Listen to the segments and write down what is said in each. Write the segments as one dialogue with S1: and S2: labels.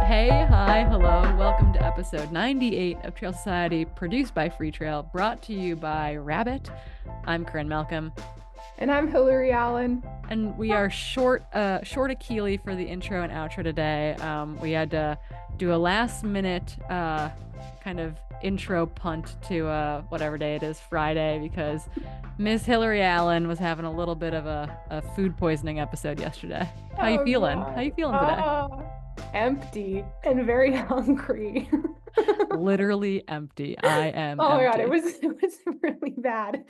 S1: Hey, hi, hello. Welcome to episode 98 of Trail Society, produced by Free Trail, brought to you by Rabbit. I'm Corinne Malcolm,
S2: And I'm Hillary Allen.
S1: and we are short of Keely for the intro and outro today. We had to do a last minute kind of intro punt to whatever day it is, Friday, because Miss Hillary Allen was having a little bit of a food poisoning episode yesterday. How you
S2: Oh
S1: feeling? How you
S2: God.
S1: feeling today?
S2: Empty and very hungry.
S1: Literally empty. I am
S2: Oh my God, it
S1: empty.
S2: was it was really bad.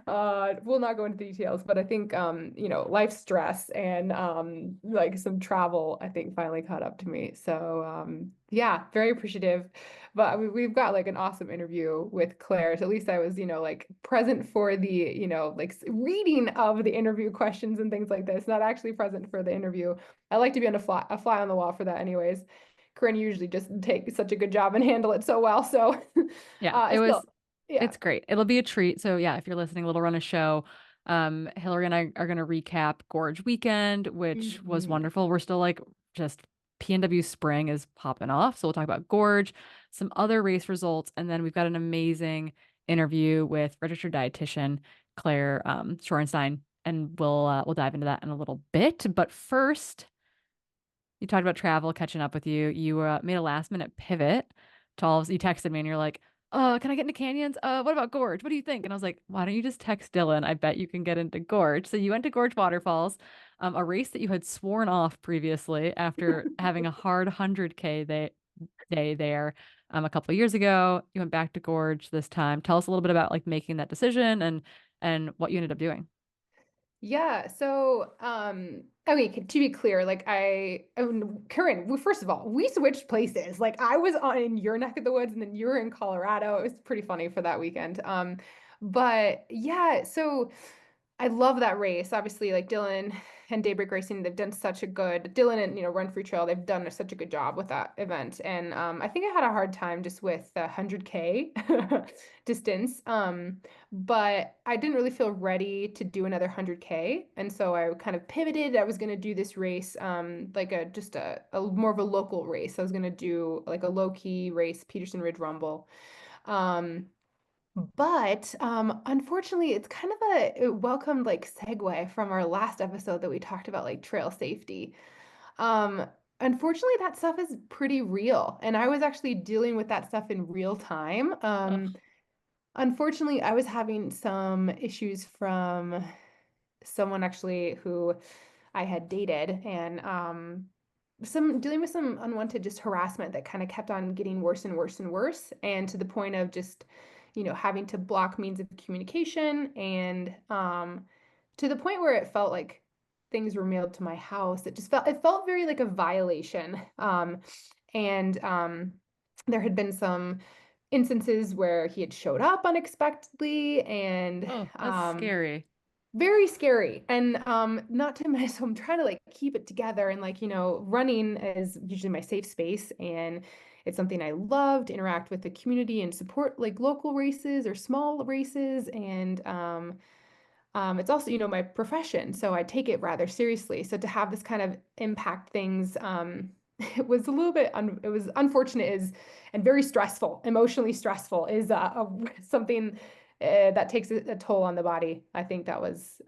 S2: We'll not go into details, but I think life stress and like some travel, I think finally caught up to me. So yeah, very appreciative. But we've got like an awesome interview with Claire. So at least I was, like present for the, like reading of the interview questions and things like this, not actually present for the interview. I like to be on a fly on the wall for that anyways. Corinne usually just take such a good job and handle it so well. So
S1: Yeah,
S2: I still, yeah.
S1: it's great. It'll be a treat. So yeah, if you're listening, a little run a show. Hillary and I are going to recap Gorge weekend, which was
S2: Mhm.
S1: wonderful. We're still like just PNW spring is popping off. So we'll talk about Gorge, some other race results, and then we've got an amazing interview with registered dietitian Claire Shorenstein, and we'll dive into that in a little bit. But first, you talked about travel, catching up with you. You made a last minute pivot to all of, you texted me and you're like, can I get into canyons? What about Gorge? What do you think? And I was like, why don't you just text Dylan? I bet you can get into Gorge. So you went to Gorge Waterfalls, a race that you had sworn off previously after having a hard 100K day there a couple of years ago. You went back to Gorge this time. Tell us a little bit about like making that decision and what you ended up doing.
S2: Yeah, so okay, to be clear, like Corinne, well, first of all, we switched places. Like I was on in your neck of the woods and then you were in Colorado. It was pretty funny for that weekend. But yeah, so I love that race. Obviously, like Dylan and Daybreak Racing, they've done such a good Dylan and Run Free Trail, they've done such a good job with that event. And I think I had a hard time just with the 100K distance. But I didn't really feel ready to do another 100K. And so I kind of pivoted. I was going to do this race, like a more of a local race. I was going to do like a low key race, Peterson Ridge Rumble. Um, but unfortunately, it's kind of a welcomed like segue from our last episode that we talked about like trail safety. Um, Unfortunately, that stuff is pretty real, and I was actually dealing with that stuff in real time.
S1: Ugh.
S2: Unfortunately, I was having some issues from someone actually who I had dated, and some dealing with some unwanted just harassment that kind of kept on getting worse and worse and worse, and to the point of just, having to block means of communication, and to the point where it felt like things were mailed to my house. It felt very like a violation. And there had been some instances where he had showed up unexpectedly and
S1: Oh, that's scary.
S2: very scary. And not to mention, so I'm trying to like keep it together and like, running is usually my safe space and it's something I love to interact with the community and support like local races or small races. And it's also, my profession. So I take it rather seriously. So to have this kind of impact things, it was a little bit, it was unfortunate is, and very stressful, emotionally stressful is something that takes a toll on the body. I think that was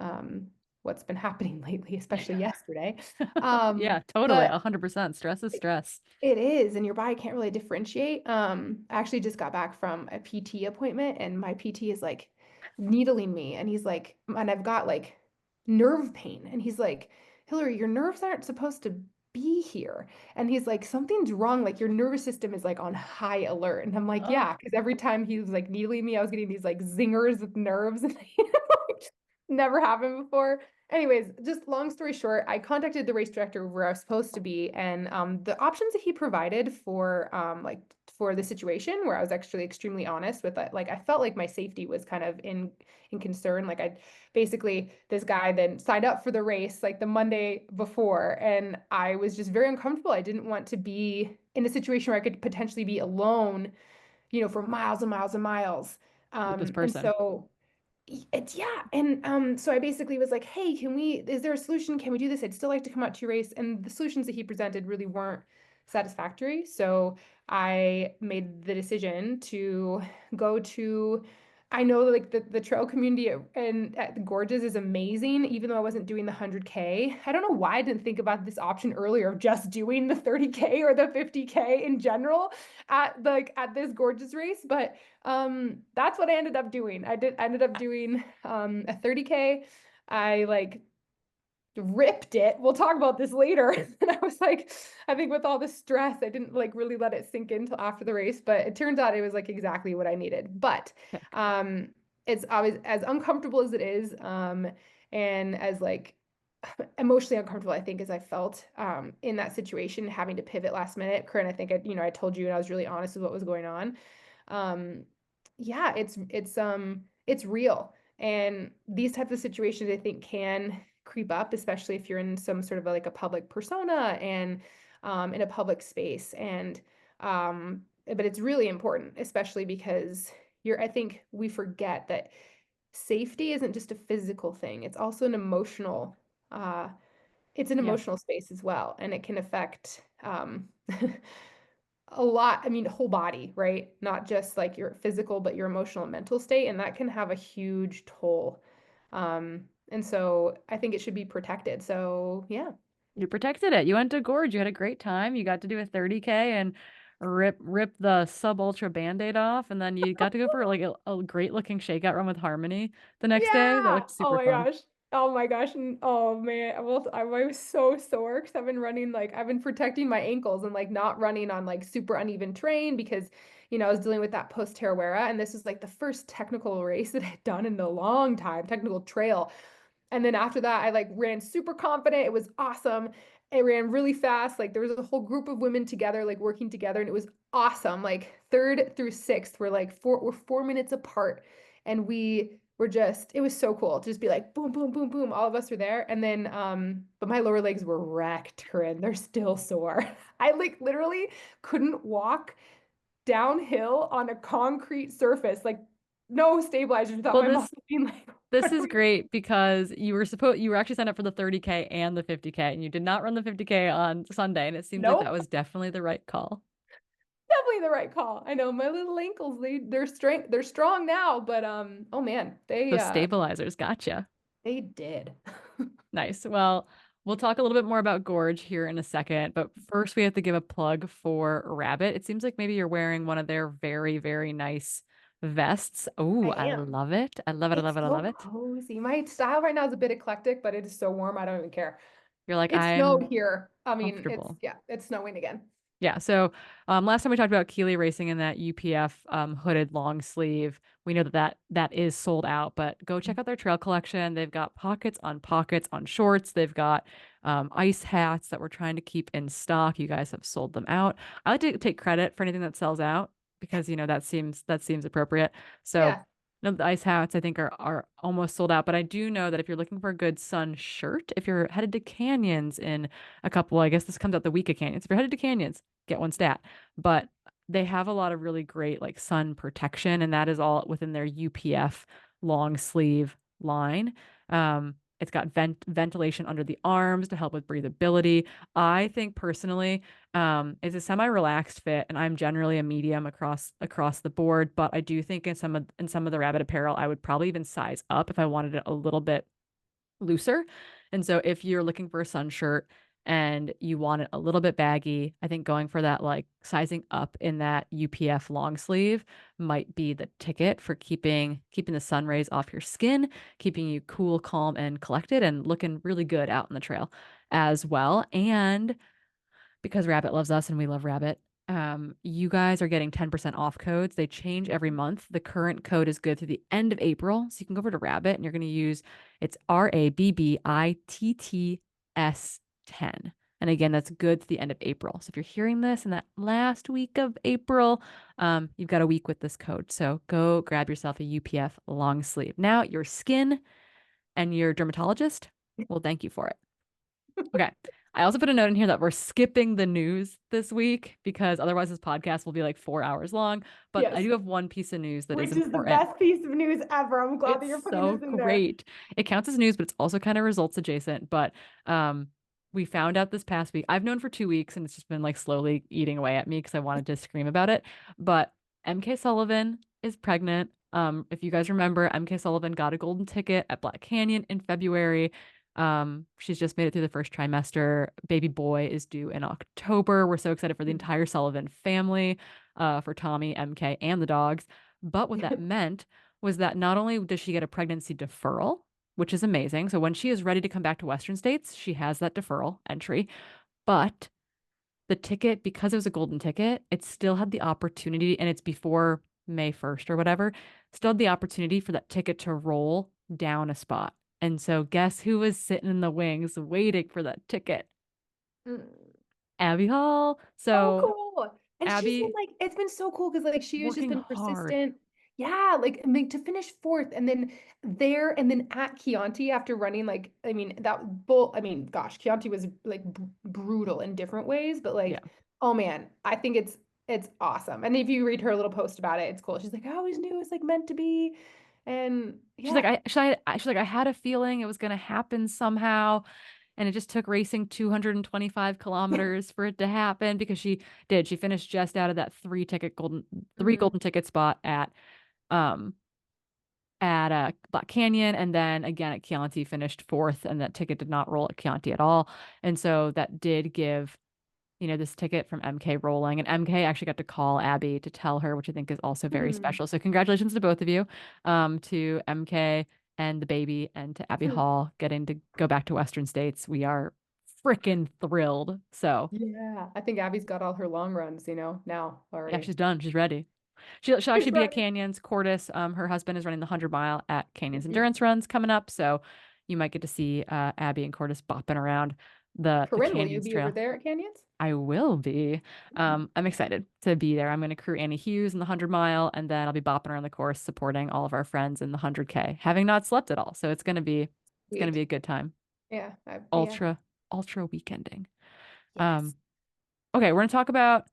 S2: what's been happening lately, especially yesterday.
S1: Yeah, totally.
S2: But
S1: 100%. Stress is stress.
S2: it is, and your body can't really differentiate. I actually just got back from a PT appointment, and my PT is like needling me, and he's like, and I've got like nerve pain, and he's like, Hillary, your nerves aren't supposed to be here. And he's like, something's wrong, like your nervous system is like on high alert. And I'm like,
S1: Oh,
S2: yeah, because every time he was like needling me, I was getting these like zingers with nerves, and never happened before. Anyways, just long story short, I contacted the race director where I was supposed to be, and the options that he provided for like for the situation where I was actually extremely honest with it, like I felt like my safety was kind of in concern. Like I basically this guy then signed up for the race like the Monday before, and I was just very uncomfortable. I didn't want to be in a situation where I could potentially be alone, for miles and miles and miles.
S1: with this
S2: And
S1: person.
S2: so it's yeah. And so I basically was like, hey, is there a solution? Can we do this? I'd still like to come out to your race. And the solutions that he presented really weren't satisfactory. So I made the decision to go to, I know like the trail community at the Gorges is amazing, even though I wasn't doing the 100K. I don't know why I didn't think about this option earlier of just doing the 30K or the 50K in general at this Gorges race, but that's what I ended up doing. I ended up doing a 30K. I like ripped it. We'll talk about this later. And I was like, I think with all the stress, I didn't like really let it sink in until after the race, but it turns out it was like exactly what I needed. But
S1: Heck,
S2: it's always as uncomfortable as it is, and as like emotionally uncomfortable, I think, as I felt in that situation, having to pivot last minute. Corinne, I think I told you and I was really honest with what was going on. Um, yeah, it's real. And these types of situations I think can creep up, especially if you're in some sort of like a public persona and in a public space. And but it's really important, especially because I think we forget that safety isn't just a physical thing. Uh, it's an
S1: yep.
S2: emotional space as well. And it can affect a lot, I mean, whole body, right? Not just like your physical, but your emotional and mental state. And that can have a huge toll. And so I think it should be protected. So yeah.
S1: You protected it. You went to Gorge. You had a great time. You got to do a 30K and rip the sub ultra band-aid off, and then you got to go for like a great looking shakeout run with Harmony the next day. That
S2: Yeah.
S1: looked
S2: Oh
S1: super
S2: my
S1: fun.
S2: gosh. Oh my gosh. And oh man, I was so sore because I've been running like I've been protecting my ankles and like not running on like super uneven terrain because I was dealing with that post tear wear and this is like the first technical race that I'd done in a long time, technical trail. And then after that, I like ran super confident. It was awesome. It ran really fast. Like there was a whole group of women together, like working together, and it was awesome. Like third through sixth were like we're 4 minutes apart. And we were just, it was so cool to just be like boom, boom, boom, boom. All of us were there. And then but my lower legs were wrecked, Corinne. They're still sore. I like literally couldn't walk downhill on a concrete surface, like no stabilizers without
S1: Well,
S2: my muscles
S1: this
S2: being like,
S1: this
S2: what are
S1: is
S2: we
S1: great because you were actually signed up for the 30K and the 50K, and you did not run the 50K on Sunday, and it seems like that
S2: Nope.
S1: was definitely the right call.
S2: Definitely the right call. I know my little ankles, they're strong now, but oh man,
S1: Those stabilizers gotcha.
S2: they did.
S1: Nice. Well, we'll talk a little bit more about Gorge here in a second, but first we have to give a plug for Rabbit. It seems like maybe you're wearing one of their very, very nice vests. Oh,
S2: I
S1: I
S2: am.
S1: love it. I love it. I
S2: It's
S1: love it. I love
S2: so
S1: it.
S2: cozy. My style right now is a bit eclectic, but it is so warm, I don't even care.
S1: You're like,
S2: It snowed
S1: I'm
S2: here. I mean,
S1: comfortable.
S2: it's snowing again.
S1: Yeah. So last time we talked about Keely racing in that UPF hooded long sleeve. We know that is sold out, but go check out their trail collection. They've got pockets on shorts. They've got ice hats that we're trying to keep in stock. You guys have sold them out. I like to take credit for anything that sells out because that seems appropriate. So
S2: Yeah.
S1: the ice hats I think are almost sold out, but I do know that if you're looking for a good sun shirt, if you're headed to canyons in a couple, I guess this comes out the week of canyons. If you're headed to canyons, get one stat. But they have a lot of really great like sun protection, and that is all within their UPF long sleeve line. It's got ventilation under the arms to help with breathability. I think personally, it's a semi-relaxed fit, and I'm generally a medium across the board. But I do think in some of the Rabbit apparel, I would probably even size up if I wanted it a little bit looser. And so if you're looking for a sun shirt and you want it a little bit baggy, I think going for that like sizing up in that UPF long sleeve might be the ticket for keeping the sun rays off your skin, keeping you cool, calm, and collected and looking really good out in the trail as well. And because Rabbit loves us and we love Rabbit, you guys are getting 10% off codes. They change every month. The current code is good through the end of April. So you can go over to Rabbit and you're going to use it's RABBITTS 10. And again, that's good to the end of April. So if you're hearing this in that last week of April, you've got a week with this code. So go grab yourself a UPF long sleeve. Now, your skin and your dermatologist will thank you for it. Okay. I also put a note in here that we're skipping the news this week because otherwise this podcast will be like 4 hours long. But I
S2: Yes.
S1: do have one piece of news that is
S2: Which is the
S1: important.
S2: best piece of news ever. I'm glad that
S1: It's
S2: you're putting
S1: so
S2: this in there.
S1: great. It counts as news, but it's also kind of results adjacent. But we found out this past week. I've known for 2 weeks and it's just been like slowly eating away at me because I wanted to scream about it. But MK Sullivan is pregnant. If you guys remember, MK Sullivan got a golden ticket at Black Canyon in February. She's just made it through the first trimester. Baby boy is due in October. We're so excited for the entire Sullivan family, for Tommy, MK, and the dogs. But what that meant was that not only does she get a pregnancy deferral, which is amazing. So when she is ready to come back to Western states, she has that deferral entry. But the ticket, because it was a golden ticket, it still had the opportunity, and it's before May 1st or whatever, still had the opportunity for that ticket to roll down a spot. And so guess who was sitting in the wings waiting for that ticket?
S2: Mm.
S1: Abby Hall.
S2: Oh,
S1: So
S2: cool. And she's been
S1: Abby
S2: like, it's been so cool because like she has just
S1: working
S2: been
S1: hard.
S2: persistent. Yeah, like I mean, to finish fourth and then there and then at Chianti after running like I mean that bull I mean gosh Chianti was like brutal in different ways but
S1: Yeah.
S2: like oh man I think it's awesome and if you read her little post about it it's cool she's like I always knew it was like meant to be and
S1: She's like,
S2: yeah
S1: she's like, I had a feeling it was going to happen somehow. And it just took racing 225 kilometers for it to happen because she did. She finished just out of that three
S2: hmm
S1: golden ticket spot um at Black Canyon, and then again at Chianti finished fourth, and that ticket did not roll at Chianti at all. And so that did give, this ticket from MK rolling, and MK actually got to call Abby to tell her, which I think is also very
S2: hmm
S1: special. So congratulations to both of you, to MK and the baby, and to Abby Hall getting to go back to Western States. We are freaking thrilled. So
S2: yeah I think Abby's got all her long runs now
S1: yeah,
S2: already
S1: she's done. She's ready. She'll actually
S2: she's
S1: be at
S2: ready
S1: Canyons. Cordis, her husband is running the 100 mile at Canyons
S2: hmm
S1: Endurance Runs coming up. So you might get to see Abby and Cordis bopping around the
S2: Corinne will you
S1: Canyons
S2: be over
S1: Trail.
S2: there at Canyons
S1: I will be. I'm excited to be there. I'm going to crew Annie Hughes in the 100 mile, and then I'll be bopping around the course supporting all of our friends in the 100K, having not slept at all. So it's gonna be
S2: sweet
S1: a good time.
S2: yeah
S1: Ultra weekending.
S2: yes
S1: Um, okay, we're gonna talk about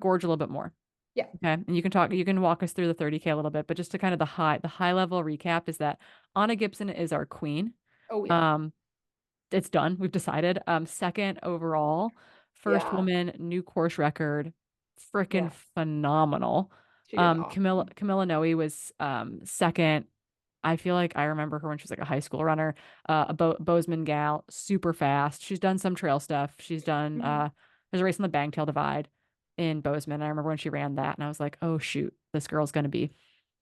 S1: Gorge a little bit more.
S2: yeah
S1: Okay. And you can walk us through the 30K a little bit, but just to kind of the high level recap is that Anna Gibson is our queen.
S2: oh yeah
S1: Um, it's done. We've decided. Second overall, first
S2: yeah
S1: woman, new course record, freaking
S2: yeah
S1: phenomenal.
S2: she did
S1: Camilla
S2: awesome.
S1: Camilla Noe was second. I feel like I remember her when she was like a high school runner, a Bozeman gal, super fast. She's done some trail stuff. She's done
S2: Mhm.
S1: there's a race on the Bangtail Divide in Bozeman. I remember when she ran that and I was like, "Oh shoot, this girl's gonna be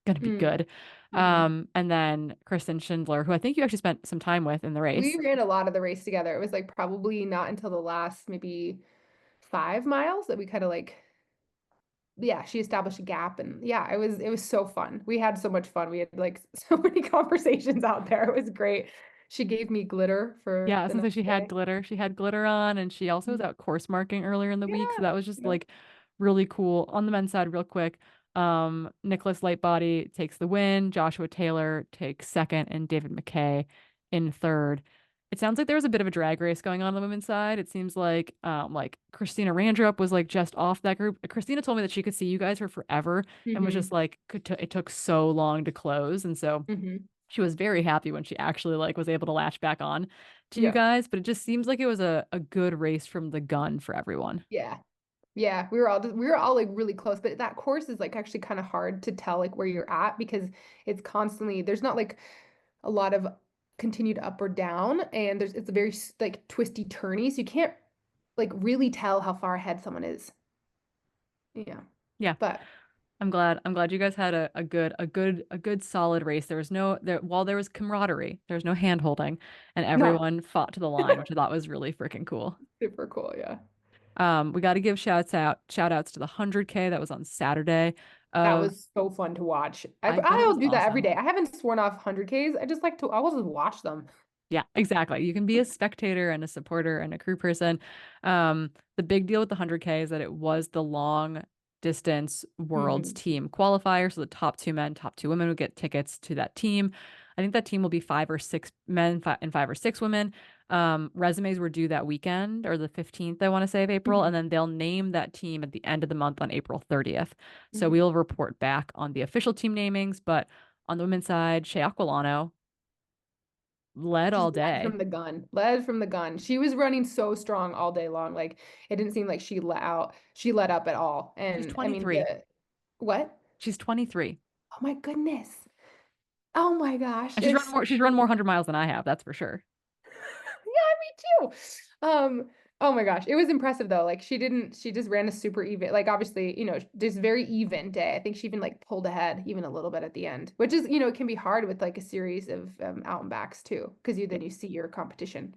S2: Mm.
S1: good."
S2: Mhm.
S1: And then Kristen Schindler, who I think you actually spent some time with in the
S2: We
S1: race.
S2: ran a lot of the race together. It was like probably not until the last maybe 5 miles that we kind of like, yeah, she established a gap and yeah, it was so fun. We had so much fun. We had like so many conversations out there. It was great. She gave me glitter for
S1: Yeah,
S2: the
S1: since
S2: next
S1: she had
S2: day.
S1: glitter. She had glitter on, and she also was
S2: Mhm.
S1: out course marking earlier in the week. So
S2: Yeah.
S1: that was just
S2: Yeah.
S1: like really cool. On the men's side, real quick, Nicholas Lightbody takes the win, Joshua Taylor takes second, and David McKay in third. It sounds like there was a bit of a drag race going on the women's side. It seems like Christina Randrup was like just off that group. Christina told me that she could see you guys for forever and was just
S2: hmm
S1: like it took so long to close. And so
S2: hmm
S1: she was very happy when she actually like was able to latch back on to you
S2: Yeah.
S1: guys, but it just seems like it was a good race from the gun for everyone.
S2: Yeah. Yeah, we were all like really close, but that course is like actually kind of hard to tell like where you're at because it's constantly there's not like a lot of continued up or down and it's a very like twisty turny, so you can't like really tell how far ahead someone is. Yeah.
S1: Yeah,
S2: But
S1: I'm glad you guys had a good solid race. While there was camaraderie, there was no hand holding, and
S2: no,
S1: everyone fought to the line, which I thought was really freaking cool.
S2: super cool, yeah.
S1: We got to give shout outs to the 100K that was on Saturday
S2: That
S1: of
S2: was so fun to watch.
S1: I bet it
S2: I'll
S1: was
S2: do that every
S1: awesome.
S2: day. I haven't sworn off 100Ks. I will just watch them.
S1: Yeah, exactly. You can be a spectator and a supporter and a crew person. The big deal with the 100K is that it was the long distance world's
S2: hmm
S1: team qualifier. So the top two men, top two women would get tickets to that team. I think that team will be 5 or 6 men and 5 or 6 women. Resumes were due that weekend or the 15th, I want to say, of April. And
S2: hmm
S1: then they'll name that team at the end of the month on April 30th. So
S2: hmm
S1: we'll report back on the official team namings. But on the women's side, Shea Aquilano led
S2: Just
S1: all
S2: led
S1: day.
S2: from the gun, led from the gun. She was running so strong all day long. Like it didn't seem like she let up at all.
S1: She's
S2: And I mean,
S1: 23.
S2: what?
S1: She's 23.
S2: Oh my goodness. Oh my gosh.
S1: And
S2: It's so
S1: she's run more 100 miles than I have, that's for sure.
S2: yeah, me too. Oh my gosh. It was impressive though. Like she just ran a super even, like obviously, just very even day. I think she even like pulled ahead even a little bit at the end, which is, it can be hard with like a series of out and backs too, because you see your competition.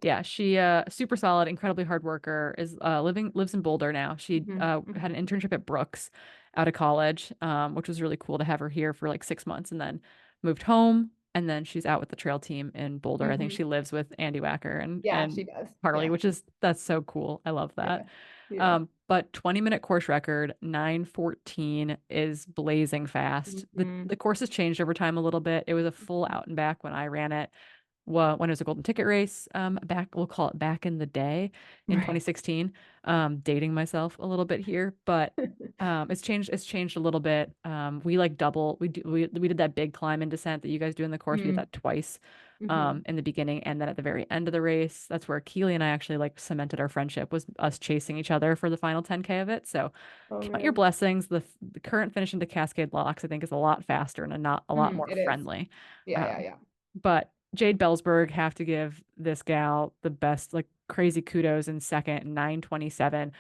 S1: Yeah, she super solid, incredibly hard worker, is lives in Boulder now. She
S2: Hmm.
S1: had
S2: Hmm.
S1: an internship at Brooks out of college, which was really cool to have her here for like 6 months and then moved home. And then she's out with the trail team in Boulder. I think
S2: Hmm.
S1: she lives with Andy Wacker
S2: Yeah, she
S1: and
S2: does.
S1: Harley,
S2: Yeah.
S1: that's so cool. I love that.
S2: Yeah. Yeah.
S1: But 20-minute course record, 9:14 is blazing fast. The
S2: Hmm.
S1: course has changed over time a little bit. It was a full out and back when I ran it. Well, when it was a golden ticket race, back, we'll call it back in the day in
S2: Right.
S1: 2016. Dating myself a little bit here, but it's changed a little bit. We like we did that big climb and descent that you guys do in the course. We did
S2: Mm-hmm.
S1: that twice
S2: Mm-hmm.
S1: in the beginning and then at the very end of the race. That's where Keely and I actually like cemented our friendship, was us chasing each other for the final 10K of it. So
S2: Oh
S1: count your
S2: man.
S1: blessings. The current finish into Cascade Locks, I think, is a lot faster and a lot more
S2: It is.
S1: friendly.
S2: Yeah, yeah,
S1: Um,
S2: yeah.
S1: but Jade Bellsberg, have to give this gal the best, like crazy kudos in second, 9:27.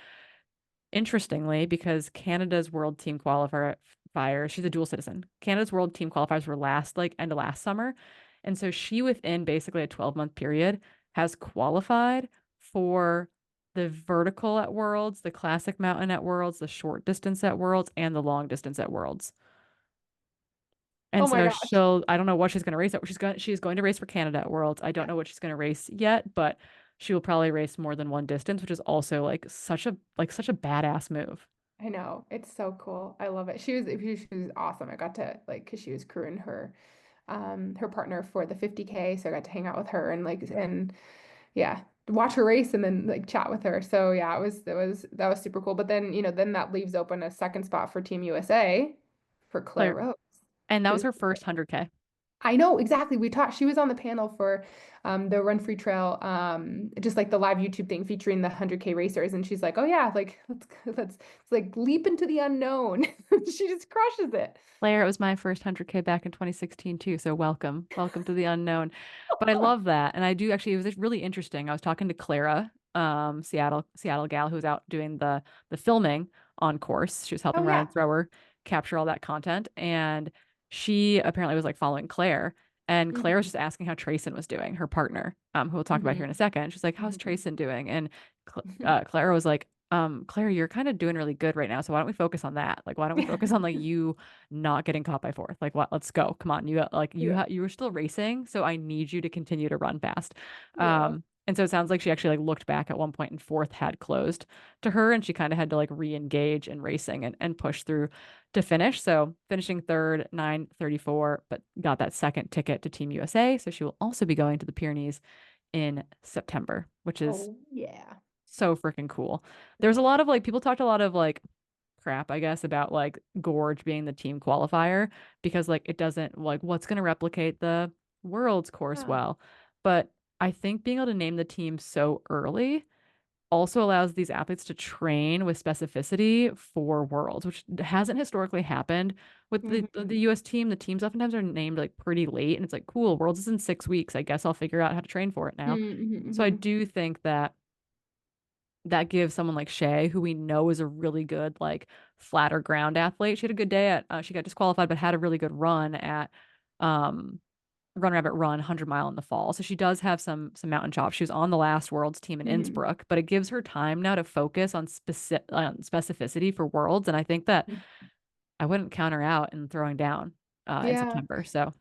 S1: Interestingly, because Canada's world team qualifier, she's a dual citizen. Canada's world team qualifiers were last, like end of last summer. And so she, within basically a 12-month period, has qualified for the vertical at Worlds, the classic mountain at Worlds, the short distance at Worlds, and the long distance at Worlds.
S2: Oh
S1: And
S2: my
S1: so
S2: gosh.
S1: I don't know what she's going to race at. She's going to race for Canada at Worlds. I don't
S2: Yeah,
S1: know what she's going to race yet, but she will probably race more than one distance, which is also like such a badass move.
S2: I know. It's so cool. I love it. She was awesome. I got to like because she was crewing her partner for the 50K, so I got to hang out with her and yeah, watch her race and then like chat with her. So yeah, that was super cool. But then, then that leaves open a second spot for Team USA for Claire
S1: Claire,
S2: Rose,
S1: and that was
S2: who's
S1: her first 100K.
S2: I know exactly. We talked. She was on the panel for the Run Free Trail, just like the live YouTube thing featuring the 100K racers, and she's like, "Oh yeah, like let's it's like leap into the unknown." She just crushes it.
S1: Claire, it was my first 100K back in 2016 too. So welcome to the unknown. But I love that, and I do actually. It was really interesting. I was talking to Clara, Seattle gal who was out doing the filming on course. She was
S2: Oh
S1: helping Ryan
S2: yeah.
S1: Thrower capture all that content, and she apparently was like following Claire. And Claire was
S2: Hmm.
S1: just asking how Trayson was doing, her partner, who we'll talk about here in a
S2: Hmm.
S1: second. She's like, "How's
S2: Hmm.
S1: Trayson doing?" And Clara was like, Claire, you're kind of doing really good right now. So why don't we focus on that? Like, why don't we focus on like you not getting caught by fourth? Like, what? Let's go. Come on.
S2: Yeah.
S1: You were still racing, so I need you to continue to run fast.
S2: Yeah.
S1: And so it sounds like she actually like looked back at one point and fourth had closed to her, and she kind of had to like re-engage in racing and push through to finish. So finishing third, 9:34, but got that second ticket to Team USA. So she will also be going to the Pyrenees in September, which is
S2: Oh yeah.
S1: so freaking cool. There's a
S2: Yeah.
S1: lot of like people talked a lot of like crap, I guess, about like Gorge being the team qualifier because like it doesn't like what's going to replicate the Worlds course
S2: Yeah.
S1: well. But I think being able to name the team so early also allows these athletes to train with specificity for Worlds, which hasn't historically happened with the
S2: Hmm.
S1: US team. The teams oftentimes are named like pretty late and it's like, cool, Worlds is in 6 weeks. I guess I'll figure out how to train for it now. So I
S2: Hmm.
S1: do think that that gives someone like Shay, who we know is a really good like flatter ground athlete. She had a good day at she got disqualified, but had a really good run at um Run Rabbit Run 100 mile in the fall. So she does have some mountain chops. She was on the last Worlds team in
S2: Hmm.
S1: Innsbruck, but it gives her time now to focus on specificity for Worlds. And I think that I wouldn't count her out in throwing down in
S2: Yeah.
S1: September. So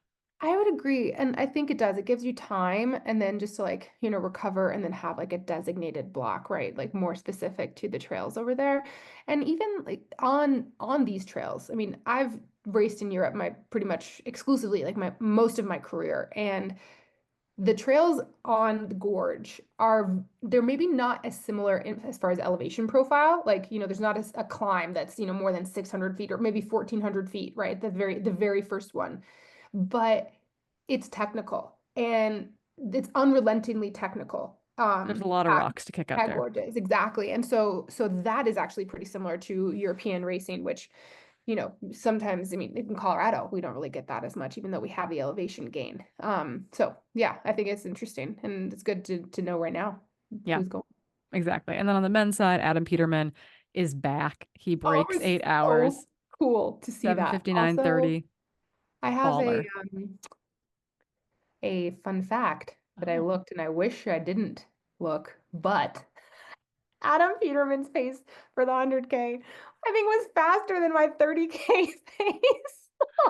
S2: I would agree. And I think it does. It gives you time and then just to like, recover and then have like a designated block, right? Like more specific to the trails over there. And even like on these trails. I mean, I've raced in Europe my pretty much exclusively like my most of my career. And the trails on the gorge they're maybe not as similar as far as elevation profile. Like, there's not a climb that's, more than 600 feet or maybe 1400 feet, right? The very first one, but it's technical. and it's unrelentingly technical.
S1: There's a lot of
S2: At,
S1: rocks to kick up
S2: at
S1: there.
S2: Gorges, exactly. And so that is actually pretty similar to European racing, which, sometimes, I mean, in Colorado, we don't really get that as much, even though we have the elevation gain. So yeah, I think it's interesting and it's good to know right now
S1: Yeah,
S2: who's going.
S1: exactly. And then on the men's side, Adam Peterman is back. He
S2: Oh, it
S1: breaks
S2: was
S1: 8 hours,
S2: so cool to see that. Also,
S1: 7:59:30,
S2: I have
S1: baller.
S2: a fun fact that I
S1: Oh,
S2: looked and I wish I didn't look, but Adam Peterman's pace for the 100K, I think was faster than my 30K pace.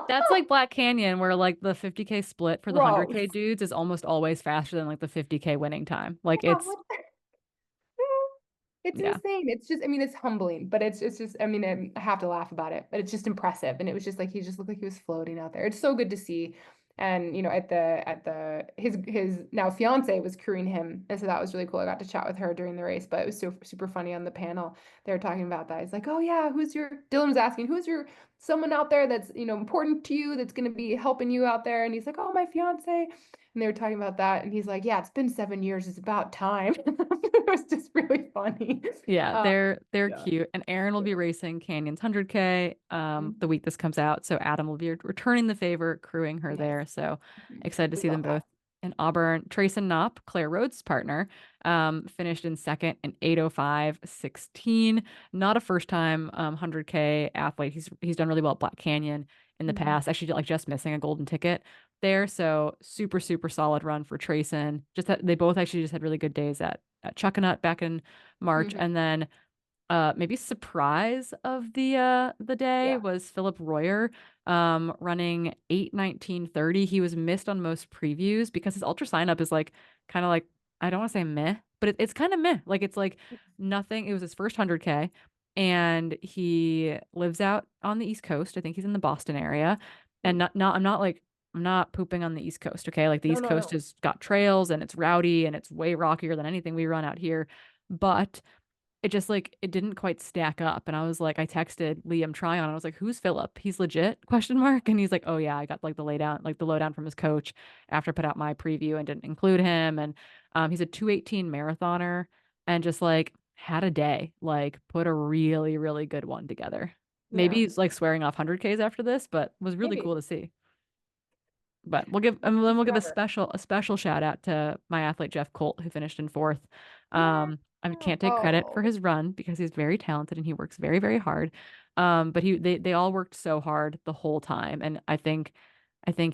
S1: that's like Black Canyon, where like the 50K split for the
S2: Gross.
S1: 100K dudes is almost always faster than like the 50K winning time. Like
S2: Yeah,
S1: it's,
S2: what it's
S1: yeah,
S2: insane. It's just, I mean, it's humbling, but it's just, I mean, I have to laugh about it, but it's just impressive. And it was just like he just looked like he was floating out there. It's so good to see. And at the his now fiance was crewing him, and so that was really cool. I got to chat with her during the race, but it was super super funny on the panel. They were talking about that. He's like, "Oh yeah, Dylan was asking, who's your someone out there that's important to you that's going to be helping you out there?" And he's like, "Oh, my fiance." And they were talking about that, and he's like, "Yeah, it's been 7 years. It's about time." It was just really funny.
S1: yeah,
S2: Um,
S1: they're
S2: yeah.
S1: cute. And Aaron will be racing Canyon's 100K the
S2: Mhm.
S1: week this comes out. So Adam will be returning the favor, crewing her
S2: Nice.
S1: there. So
S2: Mhm.
S1: excited to
S2: We
S1: see
S2: love
S1: them
S2: that.
S1: both in Auburn. Trayson Knopp, Claire Rhodes' partner, finished in second in 8:05:16. Not a first time 100K athlete. He's done really well at Black Canyon in the
S2: Mhm.
S1: past. Actually, like just missing a golden ticket there. So super, super solid run for Trayson. They both actually just had really good days at Chuckanut back in March.
S2: Mhm.
S1: And then maybe surprise of the day
S2: Yeah.
S1: was Philip Royer running 8:19:30. He was missed on most previews because his ultra sign up is like kind of like, I don't want to say meh, but it's kind of meh. Like it's like nothing. It was his first 100K and he lives out on the East Coast. I think he's in the Boston area. And
S2: Mm.
S1: I'm not pooping on the East Coast, okay? Like the
S2: No,
S1: East
S2: no,
S1: Coast
S2: no.
S1: has got trails and it's rowdy and it's way rockier than anything we run out here. But it just like it didn't quite stack up. And I was like, I texted Liam Tryon. I was like, who's Philip? He's legit? Question mark. And he's like, oh yeah, I got like the lowdown from his coach after I put out my preview and didn't include him. And he's a 2:18 marathoner and just like had a day, like put a really, really good one together. Maybe
S2: Yeah.
S1: he's like swearing off 100Ks after this, but was really cool
S2: Maybe.
S1: to see. But we'll give and then we'll give
S2: Forever.
S1: a special shout out to my athlete Jeff Colt who finished in fourth.
S2: Yeah.
S1: I can't take credit for
S2: Oh,
S1: his run because he's very talented and he works very very hard. But they all worked so hard the whole time, and I think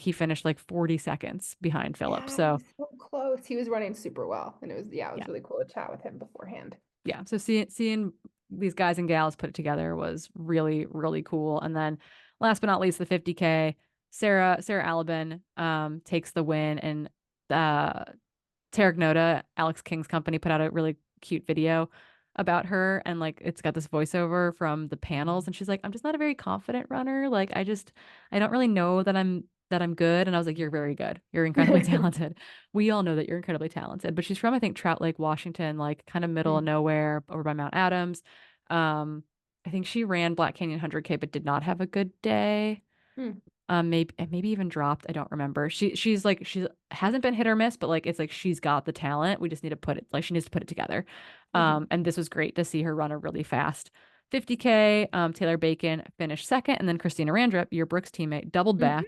S1: he finished like 40 seconds behind Philip.
S2: yeah, he
S1: So
S2: was so close. He was running super well. And it was
S1: yeah,
S2: really cool to chat with him beforehand.
S1: yeah. So seeing these guys and gals put it together was really really cool. And then last but not least, the 50K. Sarah Alabin takes the win, and uh Tarek Noda, Alex King's company, put out a really cute video about her, and like it's got this voiceover from the panels, and she's like, I'm just not a very confident runner. Like I don't really know that I'm good. And I was like, you're very good. You're incredibly talented. We all know that you're incredibly talented. But she's from, I think, Trout Lake, Washington, like kind of middle of
S2: Mm.
S1: nowhere over by Mount Adams. Um, I think she ran Black Canyon 100K, but did not have a good day.
S2: Mm.
S1: Maybe even dropped. I don't remember. She's like she hasn't been hit or miss, but like it's like she's got the talent. We just need to put it like she needs to put it together.
S2: Mhm.
S1: And this was great to see her run a really fast 50K. Taylor Bacon finished second, and then Christina Randrup, your Brooks teammate, doubled
S2: Mhm.
S1: back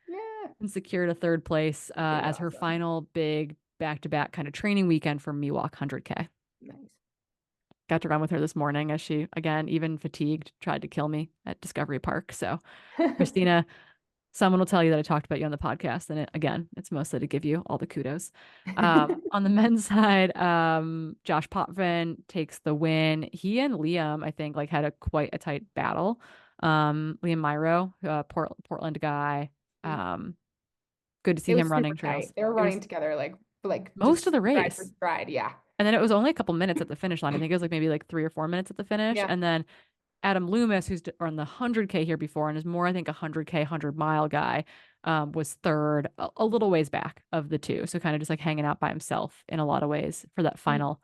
S2: Yeah.
S1: and secured a third place
S2: Pretty
S1: as her
S2: awesome.
S1: final big back-to-back kind of training weekend for Miwok 100K.
S2: Nice.
S1: Got to run with her this morning as she, again, even fatigued, tried to kill me at Discovery Park. So Christina, someone will tell you that I talked about you on the podcast, and again, it's mostly to give you all the kudos. On the men's side, Josh Potvin takes the win. He and Liam, I think, like had a quite a tight battle. Liam Myro, Portland guy. Um, Good to see
S2: It
S1: him
S2: was super
S1: running trails.
S2: tight. They were
S1: It
S2: running
S1: was
S2: together like
S1: most of
S2: just
S1: the
S2: stride for
S1: race.
S2: stride. Yeah.
S1: And then it was only a couple minutes at the finish line. I think it was like maybe like 3 or 4 minutes at the finish.
S2: Yeah.
S1: And then Adam Loomis, who's run the 100K here before and is more, I think, a 100K, 100-mile guy, was third, a little ways back of the two. So kind of just like hanging out by himself in a lot of ways for that
S2: Mm.
S1: final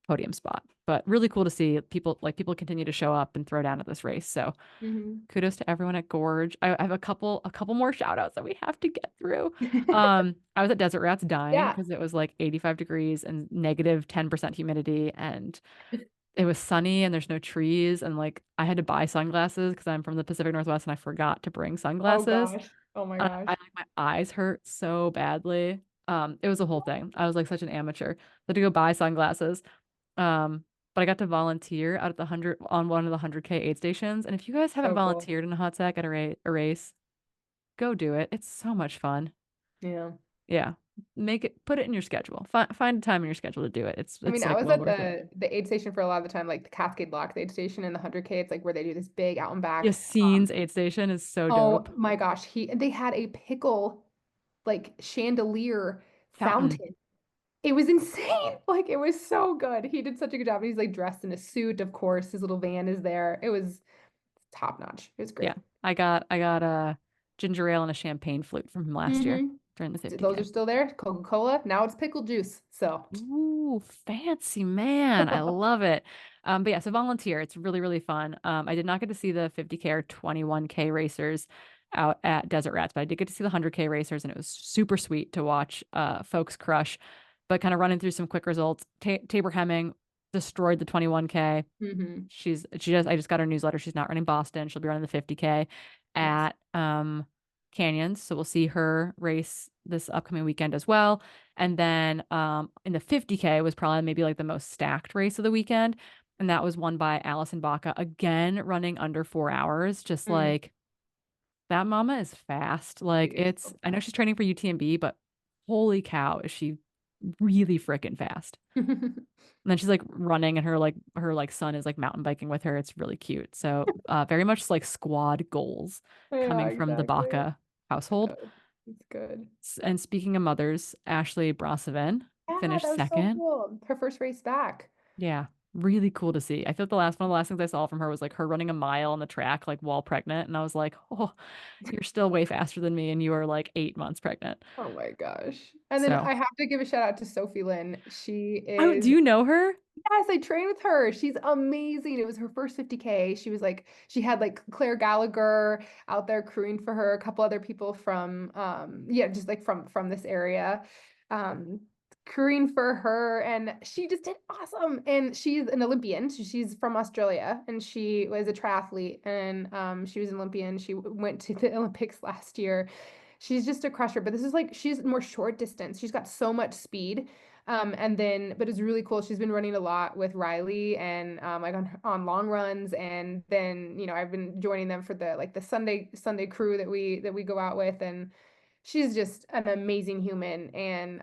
S1: podium spot. But really cool to see people continue to show up and throw down at this race. So
S2: Hmm.
S1: kudos to everyone at Gorge. I have a couple more shout outs that we have to get through. I was at Desert Rats dying
S2: Yeah.
S1: because it was like 85 degrees and negative 10% humidity, and it was sunny and there's no trees, and like I had to buy sunglasses because I'm from the Pacific Northwest and I forgot to bring
S2: Oh
S1: sunglasses.
S2: gosh. Oh my
S1: I
S2: gosh.
S1: like my eyes hurt so badly. It was a whole thing. I was like such an amateur. I had to go buy sunglasses. But I got to volunteer out at the 100 on one of the 100K aid stations. And if you guys haven't
S2: So cool.
S1: volunteered in a hot sack at a race, go do it. It's so much fun.
S2: Yeah.
S1: Yeah. Put it in your schedule. Find a time in your schedule to do it. It's
S2: I mean,
S1: it's
S2: I
S1: like
S2: was
S1: well
S2: at
S1: worth it.
S2: the aid station for a lot of the time, like the Cascade Lock aid station and the 100K. It's like where they do this big out and back.
S1: Yassine's aid station is so
S2: Oh
S1: dope.
S2: my gosh, they had a pickle like chandelier
S1: Fountain.
S2: fountain. It was insane. Like it was so good. He did such a good job. He's like dressed in a suit, of course. His little van is there. It was top notch. It was
S1: Yeah.
S2: great.
S1: I got a ginger ale and a champagne flute from him last year
S2: Hmm.
S1: during the
S2: Those are
S1: 50K.
S2: still there. Coca-Cola. Now it's pickle juice. So
S1: Ooh, fancy man. I love it. But yeah, so volunteer. It's really, really fun. I did not get to see the 50K or 21K racers out at Desert Rats, but I did get to see the 100K racers, and it was super sweet to watch folks crush. But kind of running through some quick results. Tabor Hemming destroyed the 21K.
S2: hmm.
S1: I just got her newsletter. She's not running Boston. She'll be running the 50K
S2: Nice.
S1: at Canyons. So we'll see her race this upcoming weekend as well. And then in the 50K was probably maybe like the most stacked race of the weekend. And that was won by Allison Baca, again running under 4 hours. Just
S2: Mm,
S1: like that mama is fast.
S2: she
S1: Like
S2: is so
S1: I know she's training for UTMB, but holy cow, is she really freaking fast.
S2: fast.
S1: And then she's like running and her son is like mountain biking with her. It's really cute. So very much like squad goals
S2: Yeah,
S1: coming from the
S2: exactly.
S1: Baca household.
S2: Good. It's good.
S1: And speaking of mothers, Ashley Brosovin
S2: Yeah,
S1: finished
S2: that was so
S1: second.
S2: cool. Her first race back.
S1: Yeah, really cool to see. I feel like one of the last things I saw from her was like her running a mile on the track like while pregnant, and I was like, oh, you're still way faster than me, and you are like 8 months pregnant.
S2: Oh my gosh. And then
S1: So
S2: I have to give a shout out to Sophie Lynn. She
S1: do
S2: is,
S1: you know her?
S2: yes, I trained with her. She's amazing. It was her first 50K. She was like, she had like Claire Gallagher out there crewing for her, a couple other people from yeah, just like from this area. Um crewing for her, and she just did awesome. And she's an Olympian. So she's from Australia, and she was a triathlete, and she was an Olympian. She went to the Olympics last year. She's just a crusher, but this is like she's more short distance. She's got so much speed. And then, but it's really cool. She's been running a lot with Riley and like on long runs, and then I've been joining them for the like the Sunday crew that we go out with, and she's just an amazing human, and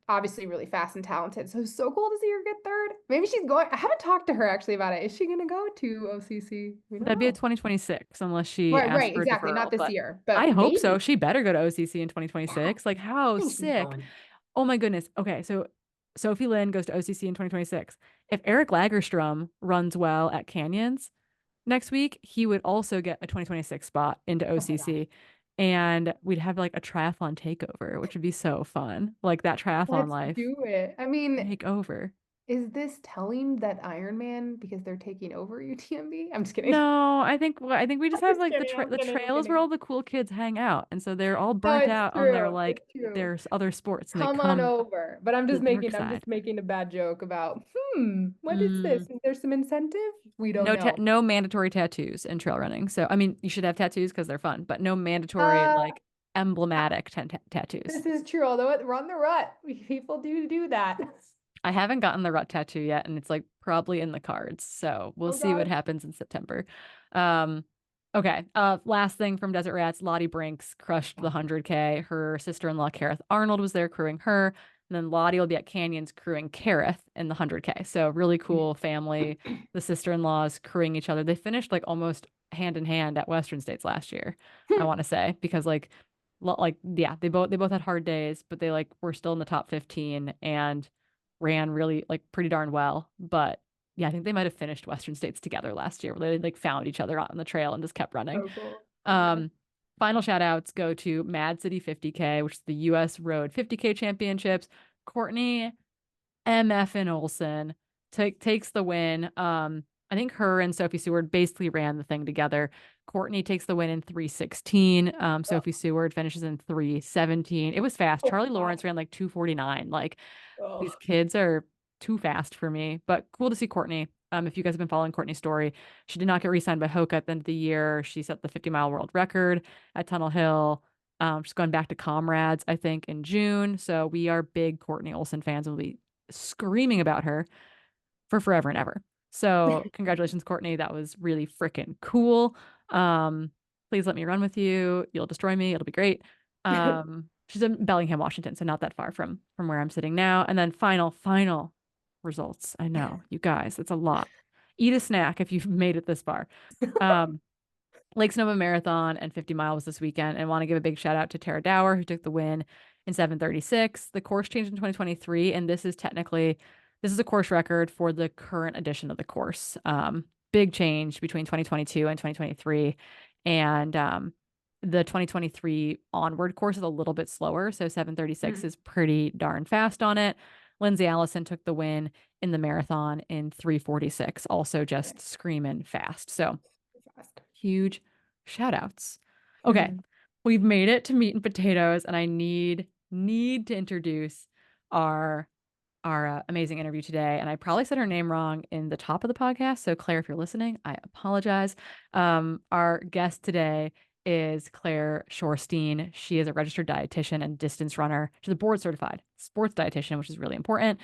S2: obviously really fast and talented. So it's so cool to see her get third. Maybe she's going. I haven't talked to her actually about it. Is she gonna go to OCC? We don't
S1: That'd be a
S2: know.
S1: 2026 unless she
S2: Right,
S1: asks
S2: right,
S1: for a
S2: exactly. Not
S1: deferral.
S2: this
S1: But
S2: year,
S1: I
S2: but
S1: hope so.
S2: maybe.
S1: She better go to OCC in
S2: Yeah,
S1: 2026. Like, how
S2: I think she's
S1: sick.
S2: going.
S1: Oh my goodness. Okay, so Sophie Lynn goes to OCC in 2026. If Eric Lagerstrom runs well at Canyons next week, he would also get a 2026 spot into
S2: Oh my gosh.
S1: OCC. And we'd have like a triathlon takeover, which would be so fun. Like that triathlon
S2: Let's
S1: life
S2: do it. I mean,
S1: takeover.
S2: is this telling that Iron Man because they're taking over UTMB? I'm just kidding.
S1: No, I think we
S2: I'm
S1: just have
S2: just
S1: like
S2: kidding. I'm
S1: the
S2: kidding. I'm
S1: trails where
S2: kidding.
S1: all the cool kids hang out, and so they're all
S2: No,
S1: burnt
S2: it's
S1: out on their
S2: true. It's
S1: like
S2: true.
S1: their other sports, and they
S2: Come on
S1: come
S2: over. But
S1: to the dark
S2: I'm
S1: side.
S2: just making a bad joke about, what is this?
S1: Mm,
S2: Is there some incentive? We don't know.
S1: no mandatory tattoos in trail running. So I mean, you should have tattoos because they're fun, but no mandatory
S2: Uh,
S1: like emblematic tattoos.
S2: this is true. Although run the rut, people do that.
S1: I haven't gotten the rut tattoo yet, and it's like probably in the cards. So we'll
S2: Oh
S1: see what
S2: gosh.
S1: happens in September. Um, okay. Last thing from Desert Rats, Lottie Brinks crushed the 100K. Her sister-in-law, Kareth Arnold, was there crewing her. And then Lottie will be at Canyons crewing Kareth in the 100K. So really cool family. The sister-in-laws crewing each other. They finished like almost hand in hand at Western States last year, I want to say, because yeah, they both had hard days, but they like were still in the top 15 and ran really like pretty darn well. But yeah, I think they might have finished Western States together last year where they like found each other out on the trail and just kept running.
S2: So cool. Oh my gosh.
S1: Um, Final shout outs go to Mad City 50K, which is the US Road 50K Championships. Courtney MF and Olson takes the win. I think her and Sophie Seward basically ran the thing together. Courtney takes the win in 3:16.
S2: Oh,
S1: Sophie Seward finishes in 3:17. It was fast.
S2: oh
S1: Charlie
S2: God.
S1: Lawrence ran like 2:49. Like these
S2: Oh.
S1: kids are too fast for me, but cool to see Courtney. If you guys have been following Courtney's story, she did not get re-signed by Hoka at the end of the year. She set the 50-mile world record at Tunnel Hill. She's going back to Comrades, I think, in June. So we are big Courtney Olsen fans and we'll be screaming about her for forever and ever. So congratulations, Courtney. That was really freaking cool. Please let me run with you. You'll destroy me. It'll be great. She's in Bellingham, Washington, so not that far from where I'm sitting now. And then final results. I know, you guys, it's a lot. Eat a snack if you've made it this far. Um, Lake Sonoma Marathon and 50 miles this weekend, and want to give a big shout out to Tara Dower, who took the win in 7:36. The course changed in 2023, and this is a course record for the current edition of the course. Big change between 2022 and 2023, and the 2023 onward course is a little bit slower, so 7:36
S2: Mhm.
S1: is pretty darn fast on it. Lindsay Allison took the win in the marathon in 3:46, also just
S2: Nice.
S1: screaming fast. So
S2: Fast.
S1: huge shout outs. Okay,
S2: Mhm.
S1: we've made it to meat and potatoes, and I need to introduce our amazing interview today. And I probably said her name wrong in the top of the podcast. So, Claire, if you're listening, I apologize. Our guest today is Claire Shorenstein. She is a registered dietitian and distance runner. She's a board certified sports dietitian, which is really important.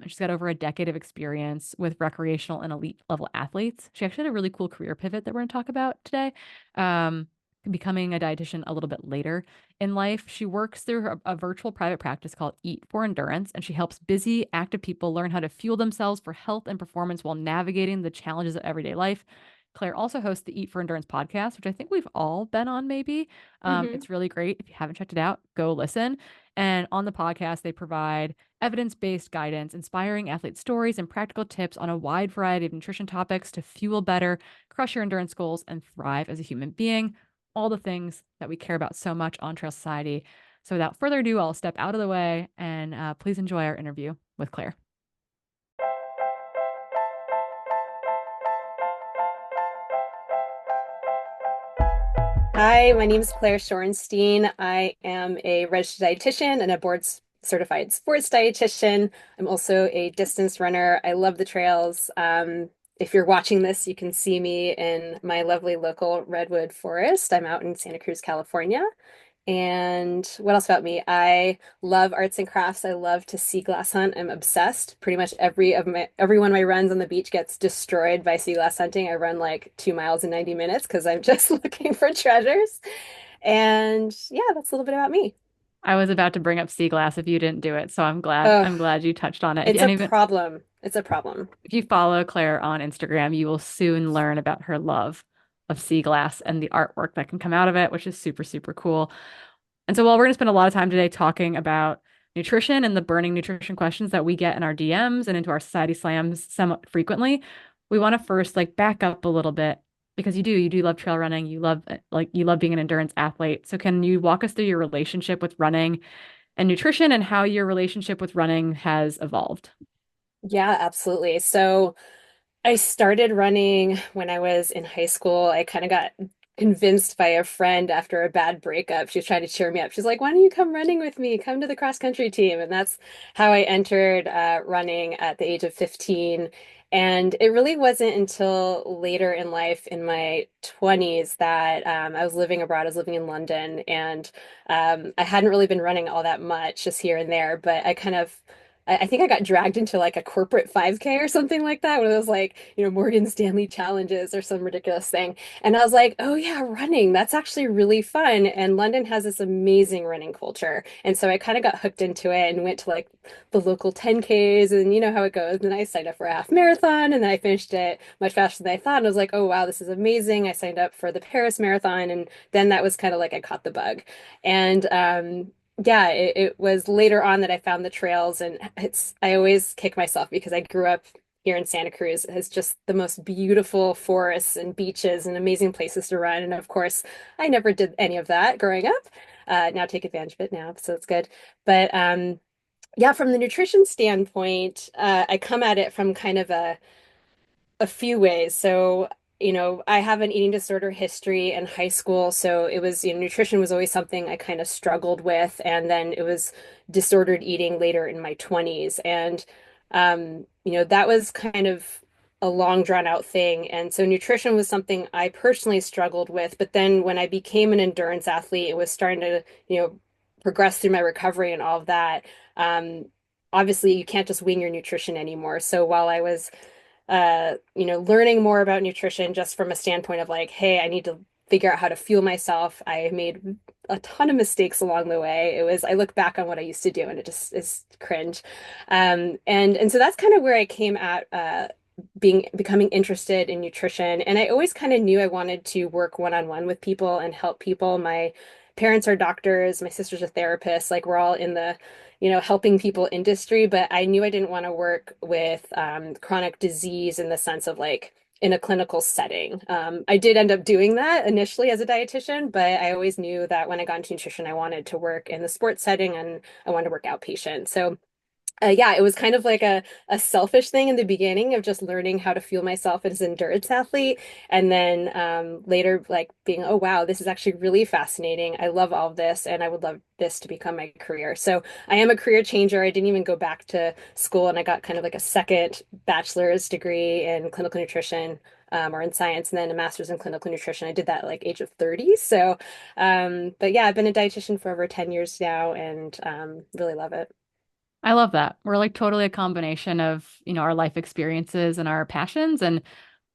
S1: She's got over a decade of experience with recreational and elite level athletes. She actually had a really cool career pivot that we're going to talk about today. Becoming a dietitian a little bit later in life. She works through a virtual private practice called Eat for Endurance, and she helps busy, active people learn how to fuel themselves for health and performance while navigating the challenges of everyday life. Claire also hosts the Eat for Endurance podcast, which I think we've all been on, maybe.
S2: Mhm.
S1: It's really great. If you haven't checked it out, go listen. And on the podcast, they provide evidence based guidance, inspiring athlete stories, and practical tips on a wide variety of nutrition topics to fuel better, crush your endurance goals, and thrive as a human being. All the things that we care about so much on Trail Society. So without further ado, I'll step out of the way and please enjoy our interview with Claire.
S3: Hi, my name is Claire Shorenstein. I am a registered dietitian and a board certified sports dietitian. I'm also a distance runner. I love the trails. If you're watching this, you can see me in my lovely local redwood forest. I'm out in Santa Cruz, California. And what else about me? I love arts and crafts. I love to sea glass hunt. I'm obsessed. Pretty much every one of my runs on the beach gets destroyed by sea glass hunting. I run like 2 miles in 90 minutes because I'm just looking for treasures. And yeah, that's a little bit about me.
S1: I was about to bring up sea glass if you didn't do it, so
S3: Oh,
S1: I'm glad you touched on it.
S3: it's a problem. It's a problem.
S1: If you follow Claire on Instagram, you will soon learn about her love of sea glass and the artwork that can come out of it, which is super, super cool. And so while we're going to spend a lot of time today talking about nutrition and the burning nutrition questions that we get in our DMs and into our society slams somewhat frequently, we want to first like back up a little bit because you do love trail running, you love being an endurance athlete. So can you walk us through your relationship with running and nutrition and how your relationship with running has evolved?
S3: Yeah, absolutely. So I started running when I was in high school. I kind of got convinced by a friend after a bad breakup. She was trying to cheer me up. She's like, "Why don't you come running with me? Come to the cross country team." And that's how I entered running at the age of 15. And it really wasn't until later in life, in my 20s, that I was living abroad. I was living in London, and I hadn't really been running all that much, just here and there. But I think I got dragged into like a corporate 5K or something like that, one of those like, Morgan Stanley challenges or some ridiculous thing. And I was like, oh yeah, running, that's actually really fun. And London has this amazing running culture. And so I kind of got hooked into it and went to like the local 10Ks, and you know how it goes. And then I signed up for a half marathon, and then I finished it much faster than I thought. And I was like, oh wow, this is amazing. I signed up for the Paris Marathon, and then that was kind of like I caught the bug. And yeah, it was later on that I found the trails, and I always kick myself because I grew up here in Santa Cruz. It's just the most beautiful forests and beaches and amazing places to run. And of course, I never did any of that growing up. Now take advantage of it now, so it's good. But Yeah, from the nutrition standpoint, I come at it from kind of a few ways. So, I have an eating disorder history in high school. So it was, nutrition was always something I kind of struggled with. And then it was disordered eating later in my 20s. And, that was kind of a long drawn out thing. And so nutrition was something I personally struggled with. But then when I became an endurance athlete, it was starting to, progress through my recovery and all of that. Um, Obviously, you can't just wing your nutrition anymore. So while I was learning more about nutrition just from a standpoint of like, hey, I need to figure out how to fuel myself. I made a ton of mistakes along the way. I look back on what I used to do and it just is cringe. And so that's kind of where I came at becoming interested in nutrition. And I always kind of knew I wanted to work one-on-one with people and help people. My parents are doctors, my sister's a therapist, like we're all in the helping people industry, but I knew I didn't want to work with chronic disease in the sense of like in a clinical setting. I did end up doing that initially as a dietitian, but I always knew that when I got into nutrition, I wanted to work in the sports setting and I wanted to work outpatient. So yeah, it was kind of like a selfish thing in the beginning of just learning how to fuel myself as an endurance athlete. And then later, like being, oh, wow, this is actually really fascinating. I love all of this and I would love this to become my career. So I am a career changer. I didn't even go back to school and I got kind of like a second bachelor's degree in clinical nutrition. Or in science, and then a master's in clinical nutrition. I did that at like age of 30. So, but yeah, I've been a dietitian for over 10 years now and really love it.
S1: I love that. We're like totally a combination of, our life experiences and our passions. And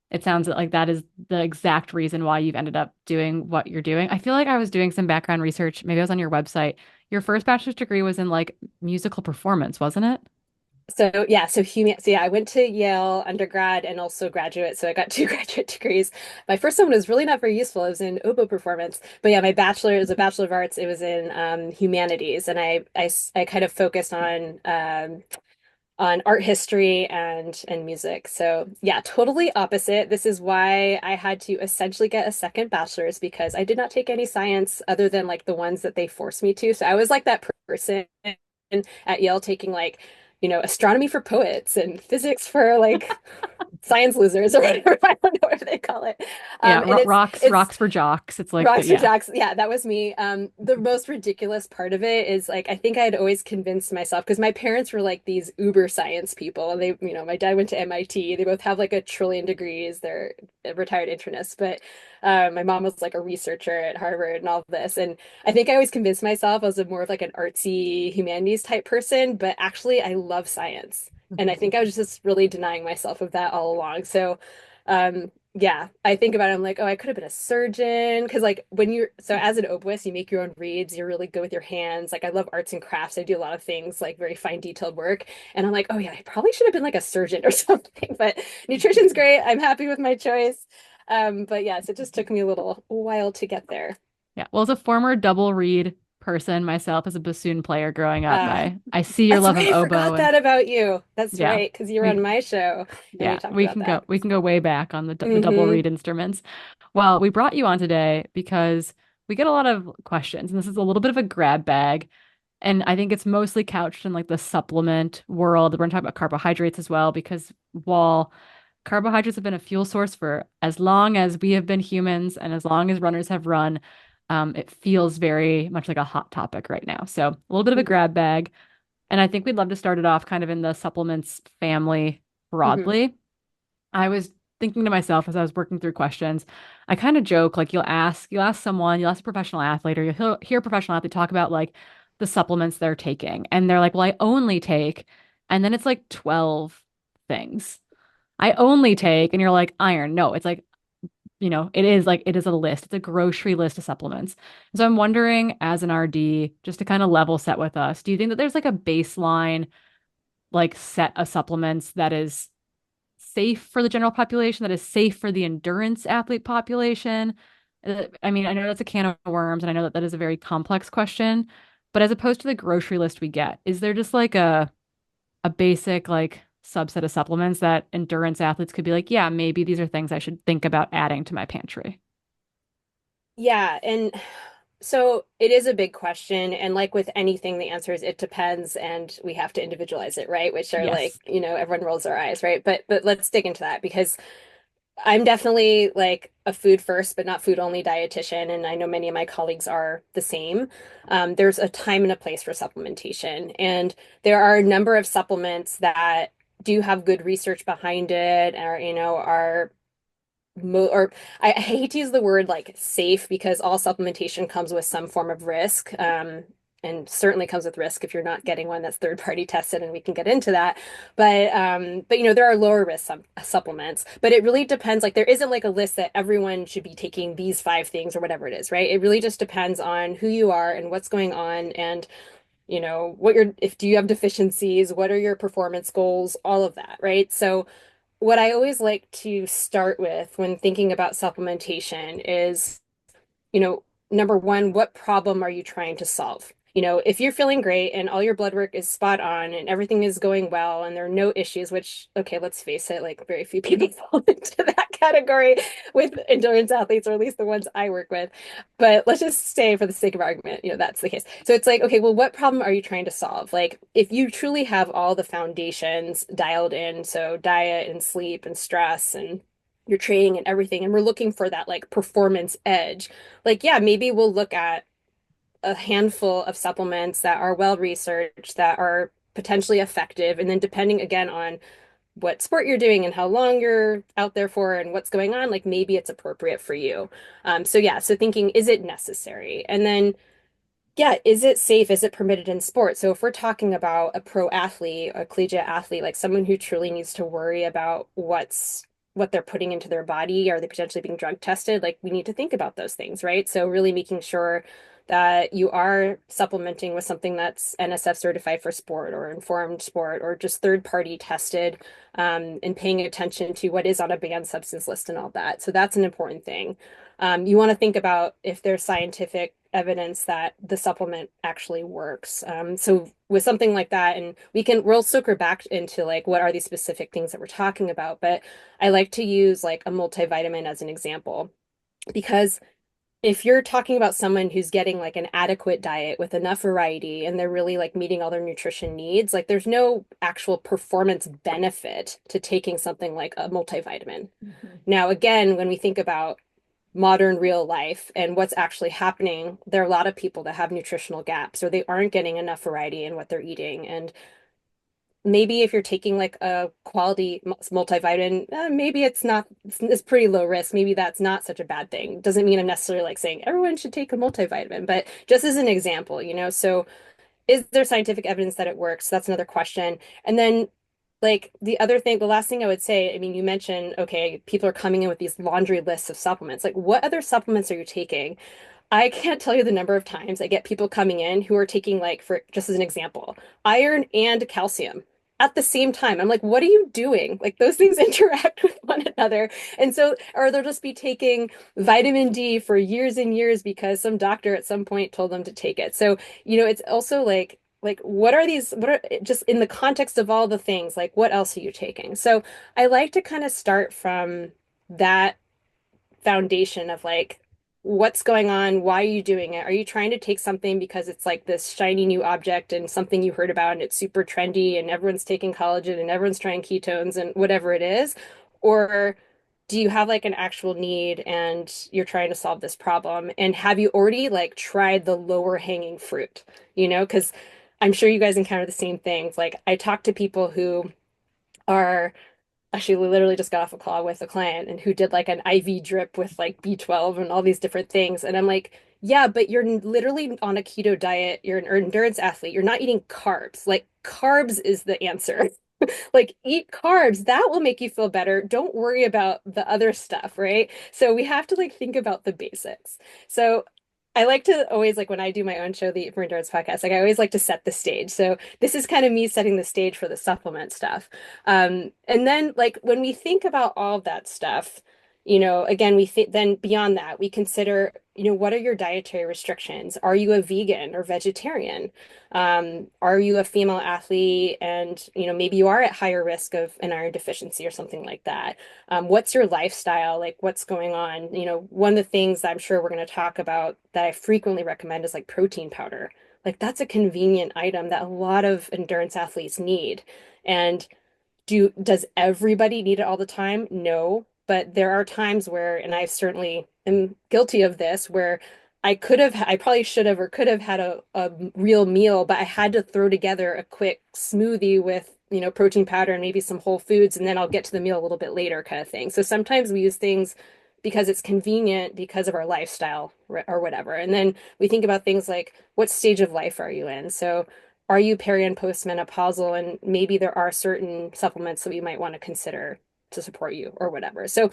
S1: it sounds like that is the exact reason why you've ended up doing what you're doing. I feel like I was doing some background research. Maybe I was on your website. Your first bachelor's degree was in like musical performance, wasn't it?
S3: So yeah, I went to Yale undergrad and also graduate. So I got two graduate degrees. My first one was really not very useful. It was in oboe performance. But yeah, my bachelor is a bachelor of arts. It was in humanities, and I kind of focused on art history and music. So yeah, totally opposite. This is why I had to essentially get a second bachelor's because I did not take any science other than like the ones that they forced me to. So I was like that person at Yale taking like, astronomy for poets and physics for like science losers or whatever. I don't know what they call it.
S1: Yeah,
S3: And it's
S1: rocks for jocks. It's like the
S3: Rocks for
S1: yeah.
S3: Jocks. Yeah, that was me. The most ridiculous part of it is like I think I had always convinced myself because my parents were like these uber science people. And they, my dad went to MIT. They both have like 1 trillion degrees. They're retired internists, but my mom was like a researcher at Harvard and all of this. And I think I always convinced myself I was a more of like an artsy humanities type person, but actually I love science. And I think I was just really denying myself of that all along. So yeah, I think about it, I'm like, oh, I could have been a surgeon. Because like so as an oboist, you make your own reeds, you're really good with your hands. Like I love arts and crafts. I do a lot of things, like very fine detailed work. And I'm like, oh yeah, I probably should have been like a surgeon or something. But nutrition's great. I'm happy with my choice. But yes, it just took me a little while to get there.
S1: Yeah. Well, as a former double reed person myself as a bassoon player growing up,
S3: Uh,
S1: I see your
S3: that's
S1: love of
S3: right. I
S1: oboe
S3: forgot
S1: and
S3: that about you. That's
S1: yeah.
S3: right, because you were
S1: We
S3: on my show and we
S1: Yeah,
S3: talked about that.
S1: we can go way back on the double
S3: Hmm.
S1: reed instruments. Well, we brought you on today because we get a lot of questions, and this is a little bit of a grab bag. And I think it's mostly couched in like the supplement world. We're going to talk about carbohydrates as well, because while carbohydrates have been a fuel source for as long as we have been humans and as long as runners have run, it feels very much like a hot topic right now. So a little bit of a grab bag. And I think we'd love to start it off kind of in the supplements family
S3: Hmm.
S1: broadly. I was thinking to myself as I was working through questions, I kind of joke like you'll ask a professional athlete or you'll hear a professional athlete talk about like the supplements they're taking. And they're like, well, I only take, and then it's like 12 things. I only take, and you're like, iron. No, it's like, it is a list. It's a grocery list of supplements. So I'm wondering, as an RD, just to kind of level set with us, do you think that there's like a baseline, like set of supplements that is safe for the general population, that is safe for the endurance athlete population? I mean, I know that's a can of worms, and I know that that is a very complex question, but as opposed to the grocery list we get, is there just like a basic like subset of supplements that endurance athletes could be like, yeah, maybe these are things I should think about adding to my pantry?
S3: Yeah, and So it is a big question. And like with anything, the answer is it depends, and we have to individualize it, right? Which are like,
S1: Yes.
S3: everyone rolls their eyes, right? But let's dig into that because I'm definitely like a food first, but not food only dietitian. And I know many of my colleagues are the same. There's a time and a place for supplementation. And there are a number of supplements that do have good research behind it, or, are mo or I hate to use the word like safe because all supplementation comes with some form of risk. And certainly comes with risk if you're not getting one that's third party tested, and we can get into that. But there are lower risk supplements, but it really depends. Like there isn't like a list that everyone should be taking these five things or whatever it is, right? It really just depends on who you are and what's going on, and what if do you have deficiencies, what are your performance goals, all of that, right? So what I always like to start with when thinking about supplementation is, number one, what problem are you trying to solve? If you're feeling great and all your blood work is spot on and everything is going well and there are no issues, which, okay, let's face it, like very few people fall into that category with endurance athletes, or at least the ones I work with. But let's just say, for the sake of argument, that's the case. So it's like, okay, well, what problem are you trying to solve? Like, if you truly have all the foundations dialed in, so diet and sleep and stress and your training and everything, and we're looking for that like performance edge, like, yeah, maybe we'll look at a handful of supplements that are well researched, that are potentially effective. And then depending again on what sport you're doing and how long you're out there for and what's going on, like maybe it's appropriate for you. So yeah, so thinking, is it necessary? And then yeah, is it safe? Is it permitted in sport? So if we're talking about a pro athlete, a collegiate athlete, like someone who truly needs to worry about what they're putting into their body, are they potentially being drug tested? Like we need to think about those things, right? So really making sure that you are supplementing with something that's NSF certified for sport or informed sport or just third party tested, and paying attention to what is on a banned substance list and all that. So that's an important thing. You want to think about if there's scientific evidence that the supplement actually works. So with something like that, and we'll circle back into like what are these specific things that we're talking about, but I like to use like a multivitamin as an example because if you're talking about someone who's getting like an adequate diet with enough variety and they're really like meeting all their nutrition needs, like there's no actual performance benefit to taking something like a multivitamin.
S2: Mhm.
S3: Now, again, when we think about modern real life and what's actually happening, there are a lot of people that have nutritional gaps or they aren't getting enough variety in what they're eating. And maybe if you're taking like a quality multivitamin, maybe it's pretty low risk. Maybe that's not such a bad thing. Doesn't mean I'm necessarily like saying everyone should take a multivitamin, but just as an example, so is there scientific evidence that it works? That's another question. And then like the last thing I would say, I mean, you mentioned, okay, people are coming in with these laundry lists of supplements. Like, what other supplements are you taking? I can't tell you the number of times I get people coming in who are taking, like, for just as an example, iron and calcium at the same time. I'm like, what are you doing? Like, those things interact with one another. And so, or they'll just be taking vitamin D for years and years because some doctor at some point told them to take it. So, it's also like what are just in the context of all the things, like what else are you taking? So I like to kind of start from that foundation of like what's going on, why are you doing it? Are you trying to take something because it's like this shiny new object and something you heard about and it's super trendy and everyone's taking collagen and everyone's trying ketones and whatever it is? Or do you have like an actual need and you're trying to solve this problem? And have you already like tried the lower hanging fruit? Because I'm sure you guys encounter the same things. Like I talk to people who are actually we literally just got off a call with a client and who did like an IV drip with like B12 and all these different things. And I'm like, yeah, but you're literally on a keto diet. You're an endurance athlete. You're not eating carbs. Like carbs is the answer. Like eat carbs. That will make you feel better. Don't worry about the other stuff, right? So we have to like think about the basics. So I like to always like when I do my own show, the Eat for Endurance podcast, like I always like to set the stage. So this is kind of me setting the stage for the supplement stuff. And then like when we think about all of that stuff, again, we think then beyond that, we consider, what are your dietary restrictions? Are you a vegan or vegetarian? Are you a female athlete and, maybe you are at higher risk of an iron deficiency or something like that? What's your lifestyle? Like what's going on? One of the things that I'm sure we're going to talk about that I frequently recommend is like protein powder. Like that's a convenient item that a lot of endurance athletes need. And does everybody need it all the time? No, but there are times where, and I certainly am guilty of this, where I probably should have or could have had a real meal, but I had to throw together a quick smoothie with, protein powder and maybe some whole foods, and then I'll get to the meal a little bit later kind of thing. So sometimes we use things because it's convenient because of our lifestyle or whatever. And then we think about things like what stage of life are you in? So are you peri and postmenopausal? And maybe there are certain supplements that we might want to consider to support you or whatever. So,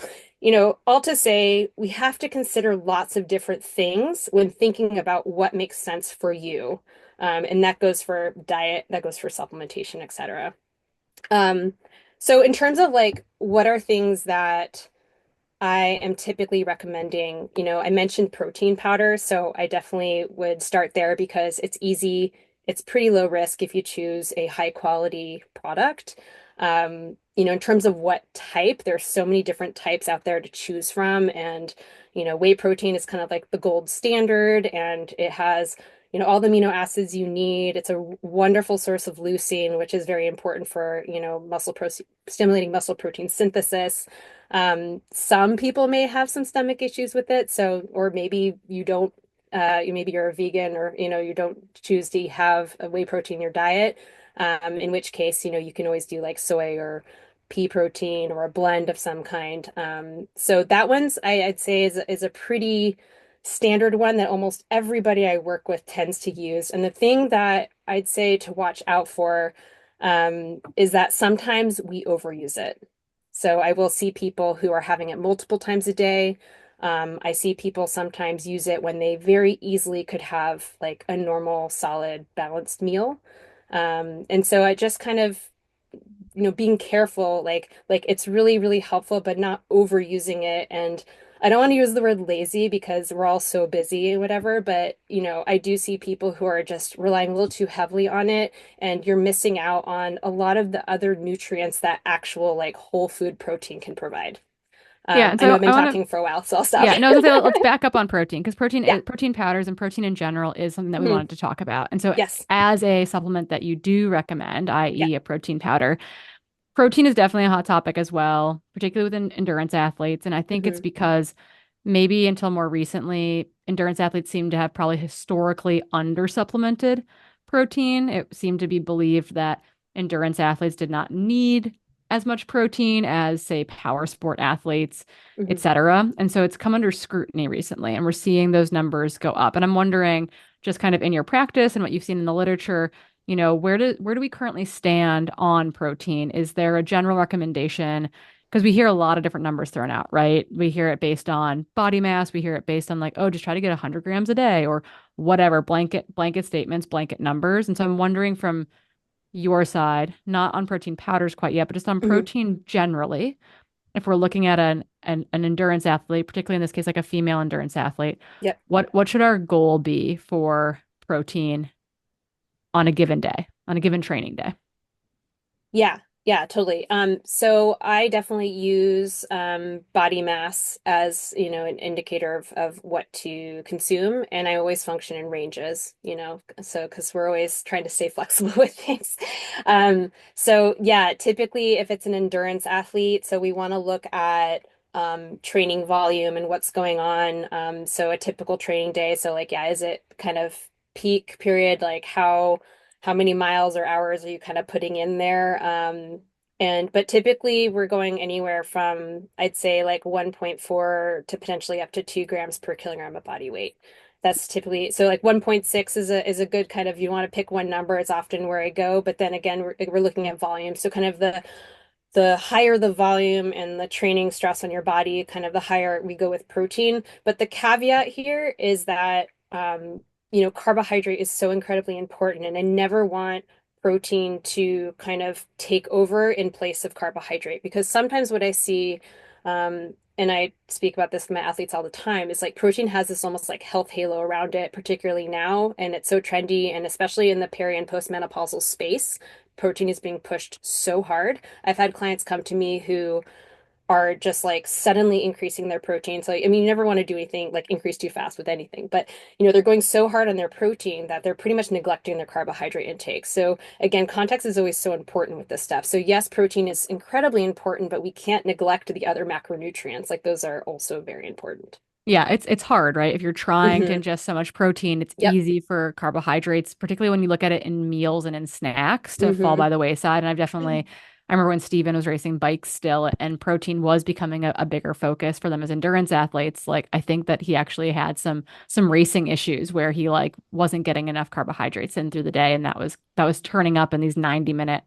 S3: all to say, we have to consider lots of different things when thinking about what makes sense for you. And that goes for diet, that goes for supplementation, etc. Um, so in terms of like, what are things that I am typically recommending, I mentioned protein powder, so I definitely would start there because it's easy. It's pretty low risk if you choose a high quality product. In terms of what type, there's so many different types out there to choose from. And, whey protein is kind of like the gold standard and it has, all the amino acids you need. It's a wonderful source of leucine, which is very important for, stimulating muscle protein synthesis. Some people may have some stomach issues with it. So, or maybe you don't, maybe you're a vegan or, you don't choose to have a whey protein in your diet. In which case, you can always do like soy or pea protein or a blend of some kind. So that one's, I'd say is a pretty standard one that almost everybody I work with tends to use. And the thing that I'd say to watch out for, is that sometimes we overuse it. So I will see people who are having it multiple times a day. I see people sometimes use it when they very easily could have like a normal, solid, balanced meal. And so I just kind of, being careful, like it's really, really helpful, but not overusing it. And I don't want to use the word lazy because we're all so busy and whatever, but I do see people who are just relying a little too heavily on it, and you're missing out on a lot of the other nutrients that actual like whole food protein can provide.
S1: Yeah, and
S3: I know
S1: so
S3: I've
S1: I
S3: been
S1: want to
S3: talking for a while, so I'll stop.
S1: yeah, no, I was gonna say let's back up on protein because
S3: Yeah.
S1: protein powders and protein in general is something that we
S3: Mhm.
S1: wanted to talk about. And so
S3: Yes.
S1: as a supplement that you do recommend,
S3: Yeah.
S1: i.e. a protein powder, protein is definitely a hot topic as well, particularly within endurance athletes. And I think it's
S3: Hmm.
S1: because maybe until more recently, endurance athletes seem to have probably historically undersupplemented protein. It seemed to be believed that endurance athletes did not need as much protein as, say, power sport athletes,
S3: Hmm.
S1: etc. And so it's come under scrutiny recently, and we're seeing those numbers go up. And I'm wondering, just kind of in your practice and what you've seen in the literature, where do we currently stand on protein? Is there a general recommendation? Because we hear a lot of different numbers thrown out, right? We hear it based on body mass. We hear it based on like, oh, just try to get 100 grams a day or whatever, blanket statements, blanket numbers. And so I'm wondering from your side, not on protein powders quite yet, but just on
S3: Hmm.
S1: protein generally, if we're looking at an endurance athlete, particularly in this case, like a female endurance athlete,
S3: Yep.
S1: what should our goal be for protein on a given day, on a given training day?
S3: Yeah, yeah, totally. So I definitely use body mass as, an indicator of what to consume, and I always function in ranges, so because we're always trying to stay flexible with things. So yeah, typically if it's an endurance athlete, so we want to look at training volume and what's going on. So a typical training day, so like, yeah, is it kind of peak period, like how many miles or hours are you kind of putting in there? But typically we're going anywhere from, I'd say like 1.4 to potentially up to 2 grams per kilogram of body weight. That's typically, so like 1.6 is a good kind of, you want to pick one number, it's often where I go. But then again, we're looking at volume. So kind of the higher the volume and the training stress on your body, kind of the higher we go with protein. But the caveat here is that, carbohydrate is so incredibly important, and I never want protein to kind of take over in place of carbohydrate because sometimes what I see, and I speak about this with my athletes all the time, is like protein has this almost like health halo around it, particularly now. And it's so trendy. And especially in the peri and postmenopausal space, protein is being pushed so hard. I've had clients come to me who are just like suddenly increasing their protein. So, I mean, you never want to do anything like increase too fast with anything, but they're going so hard on their protein that they're pretty much neglecting their carbohydrate intake. So, again, context is always so important with this stuff. So, yes, protein is incredibly important, but we can't neglect the other macronutrients. Like those are also very important.
S1: Yeah, it's hard, right? If you're trying to
S3: Hmm.
S1: ingest so much protein, it's
S3: Yep.
S1: easy for carbohydrates, particularly when you look at it in meals and in snacks, to fall
S3: Hmm.
S1: by the wayside. And I remember when Steven was racing bikes still, and protein was becoming a bigger focus for them as endurance athletes. Like I think that he actually had some racing issues where he like wasn't getting enough carbohydrates in through the day, and that was turning up in these 90-minute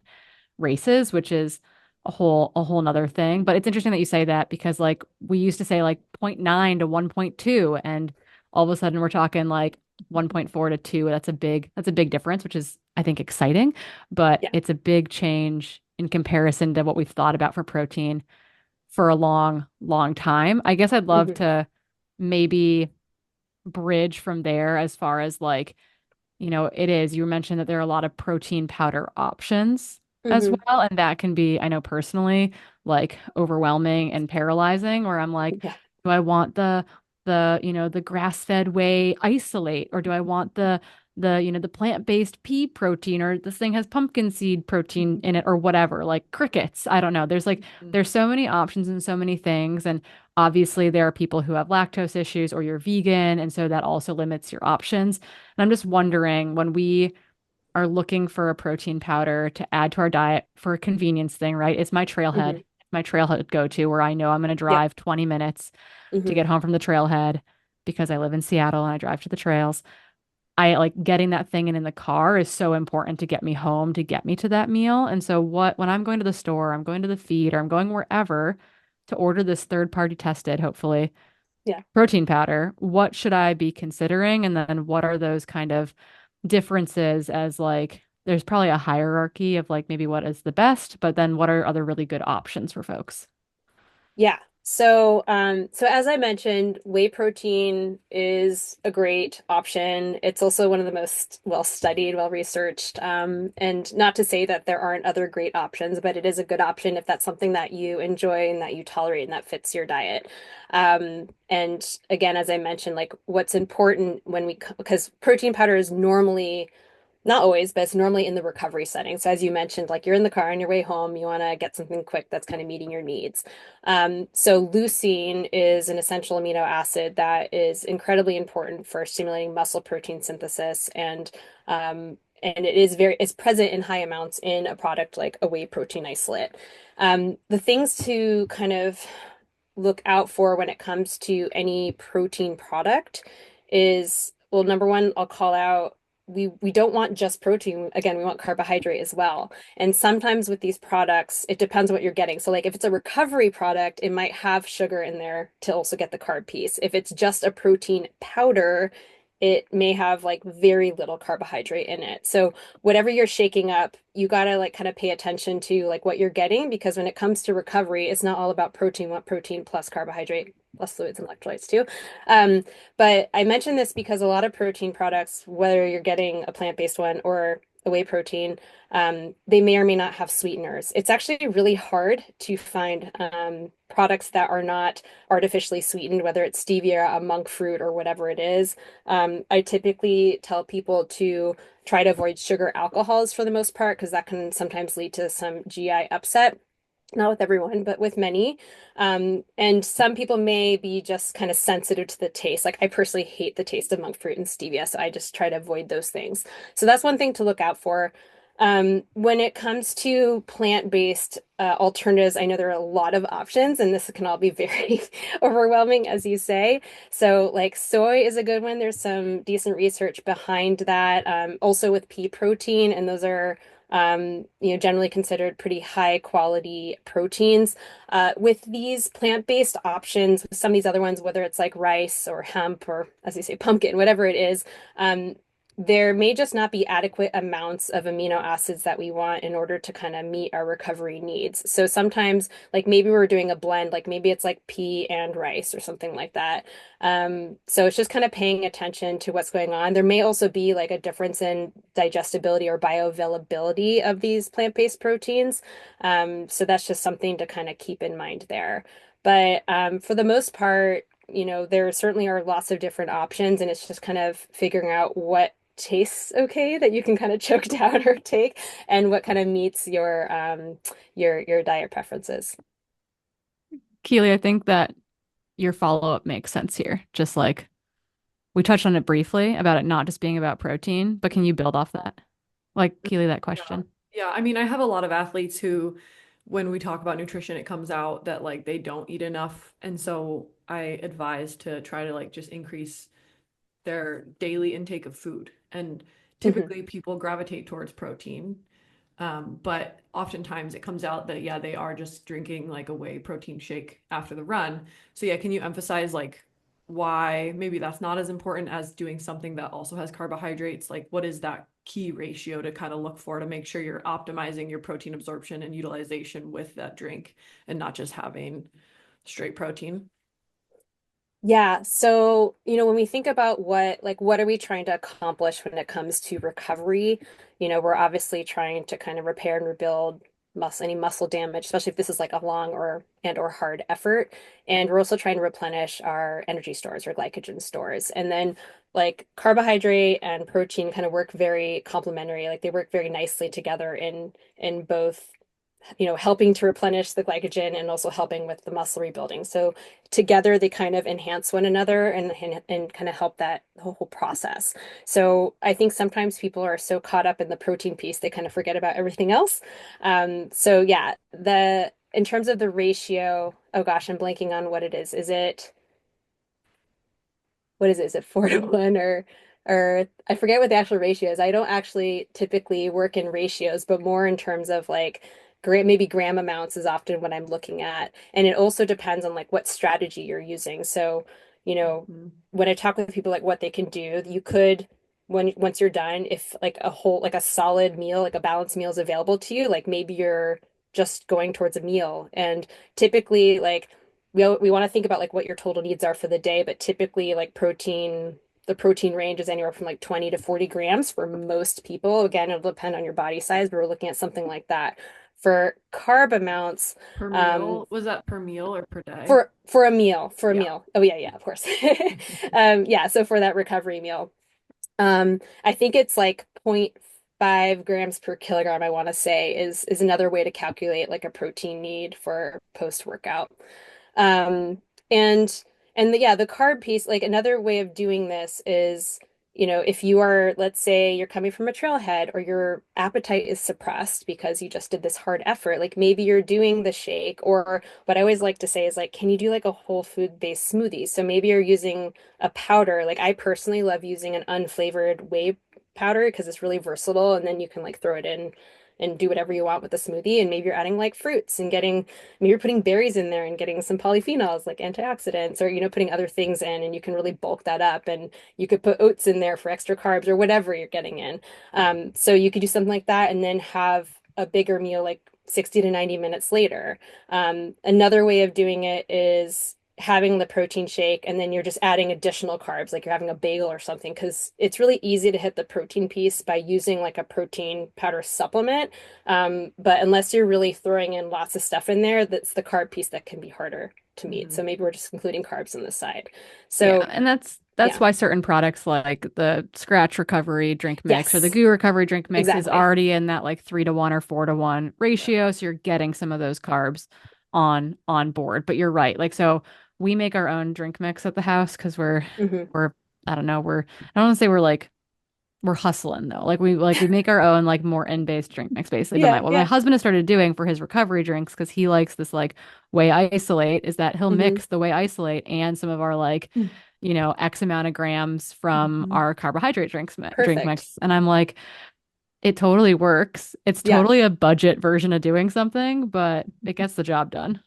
S1: races, which is a whole nother thing. But it's interesting that you say that because like we used to say like zero point 0.9 to 1.2, and all of a sudden we're talking like 1.4 to 2. That's a big difference, which is I think exciting, but
S3: Yeah.
S1: it's a big change in comparison to what we've thought about for protein for a long, long time. I guess I'd love
S3: Hmm.
S1: to maybe bridge from there as far as like it is. You mentioned that there are a lot of protein powder options as
S3: Hmm.
S1: well. And that can be, I know personally, like overwhelming and paralyzing, where I'm like,
S3: Yeah.
S1: do I want the grass-fed whey isolate, or do I want the plant-based pea protein, or this thing has pumpkin seed protein in it, or whatever, like crickets. I don't know. There's so many options and so many things. And obviously there are people who have lactose issues or you're vegan, and so that also limits your options. And I'm just wondering when we are looking for a protein powder to add to our diet for a convenience thing, right? It's
S3: Hmm.
S1: my trailhead go to where I know I'm going to
S3: Yep.
S1: drive 20 minutes to
S3: Hmm.
S1: get home from the trailhead because I live in Seattle and I drive to the trails. I like getting that thing in the car is so important to get me home, to get me to that meal. And so when I'm going to the store, I'm going to the feed, or I'm going wherever to order this third party tested, hopefully,
S3: Yeah.
S1: protein powder, what should I be considering? And then what are those kind of differences as like there's probably a hierarchy of like maybe what is the best, but then what are other really good options for folks?
S3: Yeah. So as I mentioned, whey protein is a great option. It's also one of the most well studied, well researched. And not to say that there aren't other great options, but it is a good option if that's something that you enjoy and that you tolerate and that fits your diet. And again, as I mentioned, like what's important because protein powder is normally not always, but it's normally in the recovery setting. So as you mentioned, like you're in the car on your way home, you want to get something quick that's kind of meeting your needs. So leucine is an essential amino acid that is incredibly important for stimulating muscle protein synthesis, and it's present in high amounts in a product like a whey protein isolate. The things to kind of look out for when it comes to any protein product is, well, number one, I'll call out we don't want just protein. Again, we want carbohydrate as well. And sometimes with these products, it depends what you're getting. So like if it's a recovery product, it might have sugar in there to also get the carb piece. If it's just a protein powder, it may have like very little carbohydrate in it. So whatever you're shaking up, you gotta like kind of pay attention to like what you're getting, because when it comes to recovery, it's not all about protein. We want protein plus carbohydrate plus fluids and electrolytes too. Um, but I mention this because a lot of protein products, whether you're getting a plant-based one or a whey protein, they may or may not have sweeteners. It's actually really hard to find products that are not artificially sweetened, whether it's stevia, a monk fruit, or whatever it is. I typically tell people to try to avoid sugar alcohols for the most part, because that can sometimes lead to some GI upset. Not with everyone, but with many. And some people may be just kind of sensitive to the taste. Like I personally hate the taste of monk fruit and stevia, so I just try to avoid those things. So that's one thing to look out for. When it comes to plant-based alternatives, I know there are a lot of options, and this can all be very overwhelming, as you say. So, like soy is a good one. There's some decent research behind that. Also with pea protein, and those are generally considered pretty high quality proteins. With these plant-based options, with some of these other ones, whether it's like rice or hemp or, as you say, pumpkin, whatever it is, um, there may just not be adequate amounts of amino acids that we want in order to kind of meet our recovery needs. So sometimes, like maybe we're doing a blend, like maybe it's like pea and rice or something like that. So it's just kind of paying attention to what's going on. There may also be like a difference in digestibility or bioavailability of these plant-based proteins. So that's just something to kind of keep in mind there. But for the most part, there certainly are lots of different options, and it's just kind of figuring out what tastes okay that you can kind of choke down or take, and what kind of meets your diet preferences.
S1: Keely, I think that your follow-up makes sense here. Just like we touched on it briefly about it not just being about protein, but can you build off that? Like Keely, that
S4: Yeah.
S1: question.
S4: Yeah. I mean, I have a lot of athletes who, when we talk about nutrition, it comes out that like they don't eat enough. And so I advise to try to like just increase their daily intake of food. And
S3: Mhm.
S4: typically people gravitate towards protein. But oftentimes it comes out that, yeah, they are just drinking like a whey protein shake after the run. So, yeah, can you emphasize like why maybe that's not as important as doing something that also has carbohydrates? Like, what is that key ratio to kind of look for to make sure you're optimizing your protein absorption and utilization with that drink and not just having straight protein?
S3: Yeah, so when we think about what are we trying to accomplish when it comes to recovery, we're obviously trying to kind of repair and rebuild any muscle damage, especially if this is like a long or hard effort. And we're also trying to replenish our energy stores or glycogen stores. And then like carbohydrate and protein kind of work very complementary, like they work very nicely together in both helping to replenish the glycogen and also helping with the muscle rebuilding. So together they kind of enhance one another and kind of help that whole process. So I think sometimes people are so caught up in the protein piece, they kind of forget about everything else. So yeah, the in terms of the ratio, oh gosh, I'm blanking on what it is. What is it? Is it 4 to 1 or I forget what the actual ratio is. I don't actually typically work in ratios, but more in terms of like maybe gram amounts is often what I'm looking at. And it also depends on like what strategy you're using. So,
S4: Mhm.
S3: when I talk with people like what they can do, you could once you're done, if like a solid meal, like a balanced meal is available to you, like maybe you're just going towards a meal. And typically like we want to think about like what your total needs are for the day, but typically like the protein range is anywhere from like 20 to 40 grams for most people. Again, it'll depend on your body size, but we're looking at something like that. For carb amounts,
S4: Per
S3: um,
S4: meal, was that per meal or per day?
S3: for a
S4: Yeah.
S3: meal. Oh yeah, yeah, of course. Yeah, so for that recovery meal. I think it's like zero point 0.5 grams per kilogram, I want to say, is another way to calculate like a protein need for post-workout. Um, and yeah, the carb piece, like another way of doing this is, if you are, let's say you're coming from a trailhead or your appetite is suppressed because you just did this hard effort, like maybe you're doing the shake, or what I always like to say is like, can you do like a whole food based smoothie? So maybe you're using a powder. Like I personally love using an unflavored whey powder because it's really versatile and then you can like throw it in and do whatever you want with the smoothie. And maybe you're adding like fruits and maybe you're putting berries in there and getting some polyphenols like antioxidants, or putting other things in, and you can really bulk that up. And you could put oats in there for extra carbs or whatever you're getting in. So you could do something like that and then have a bigger meal like 60 to 90 minutes later. Another way of doing it is having the protein shake and then you're just adding additional carbs, like you're having a bagel or something, because it's really easy to hit the protein piece by using like a protein powder supplement. But unless you're really throwing in lots of stuff in there, that's the carb piece that can be harder to meet.
S4: Mhm.
S3: So maybe we're just including carbs on the side.
S1: Yeah,
S3: So
S1: and that's
S3: yeah,
S1: why certain products like the Scratch Recovery drink mix or the
S3: yes,
S1: Goo Recovery drink mix is
S3: exactly.
S1: already in that like 3 to 1 or 4 to 1
S4: Yeah.
S1: ratio. So you're getting some of those carbs on board. But you're right. Like so we make our own drink mix at the house because
S3: Hmm.
S1: we're I don't know, I don't want to say we're hustling though. Like we make our own like more in-based drink mix basically. But
S3: Yeah,
S1: what my
S3: yeah.
S1: husband has started doing for his recovery drinks, because he likes this like whey isolate, is that he'll
S3: Hmm.
S1: mix the whey isolate and some of our like, X amount of grams from
S4: Mhm.
S1: our carbohydrate drink
S3: Perfect.
S1: mix. And I'm like, it totally works. It's
S3: Yeah.
S1: totally a budget version of doing something, but it gets the job done.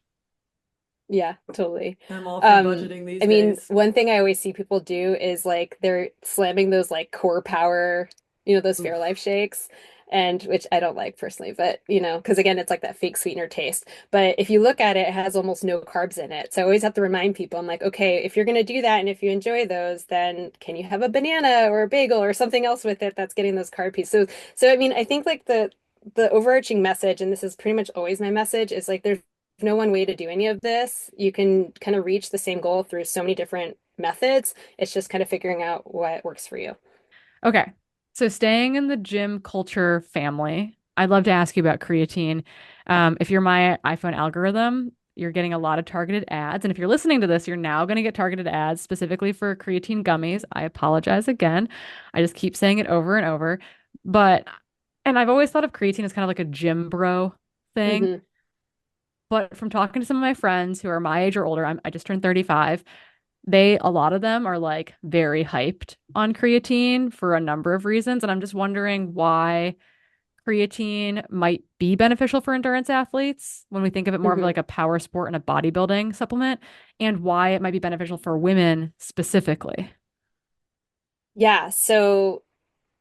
S3: Yeah, totally.
S4: I'm all for budgeting these
S3: I mean,
S4: days.
S3: one thing I always see people do is like they're slamming those like core power, those Fairlife
S4: Oof.
S3: shakes, and which I don't like personally, but because again, it's like that fake sweetener taste. But if you look at it, it has almost no carbs in it. So I always have to remind people, I'm like, okay, if you're gonna do that and if you enjoy those, then can you have a banana or a bagel or something else with it that's getting those carb pieces? So I mean, I think like the overarching message, and this is pretty much always my message, is like there's no one way to do any of this. You can kind of reach the same goal through so many different methods. It's just kind of figuring out what works for you.
S1: Okay. So staying in the gym culture family, I'd love to ask you about creatine. If you're my iPhone algorithm, you're getting a lot of targeted ads. And if you're listening to this, you're now going to get targeted ads specifically for creatine gummies. I apologize again. I just keep saying it over and over. But, and I've always thought of creatine as kind of like a gym bro thing.
S3: Hmm.
S1: But from talking to some of my friends who are my age or older, I just turned 35. A lot of them are like very hyped on creatine for a number of reasons. And I'm just wondering why creatine might be beneficial for endurance athletes when we think of it more of
S3: Hmm.
S1: like a power sport and a bodybuilding supplement, and why it might be beneficial for women specifically.
S3: Yeah, so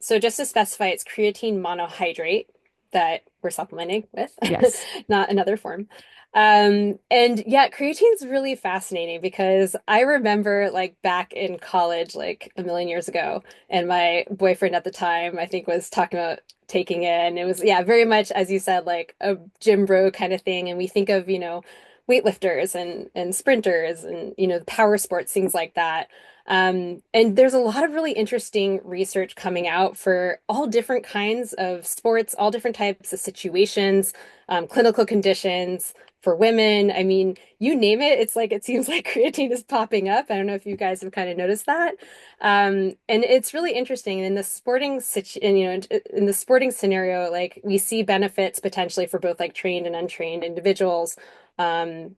S3: just to specify, it's creatine monohydrate that we're supplementing with,
S1: Yes.
S3: not another form. And yeah, creatine's really fascinating because I remember like back in college, like a million years ago, and my boyfriend at the time, I think, was talking about taking it. And it was, yeah, very much, as you said, like a gym bro kind of thing. And we think of, weightlifters and sprinters and, power sports, things like that. And there's a lot of really interesting research coming out for all different kinds of sports, all different types of situations, clinical conditions for women. I mean, you name it, it's like it seems like creatine is popping up. I don't know if you guys have kind of noticed that. And it's really interesting. In the sporting situ and, in the sporting scenario, like we see benefits potentially for both like trained and untrained individuals. Um,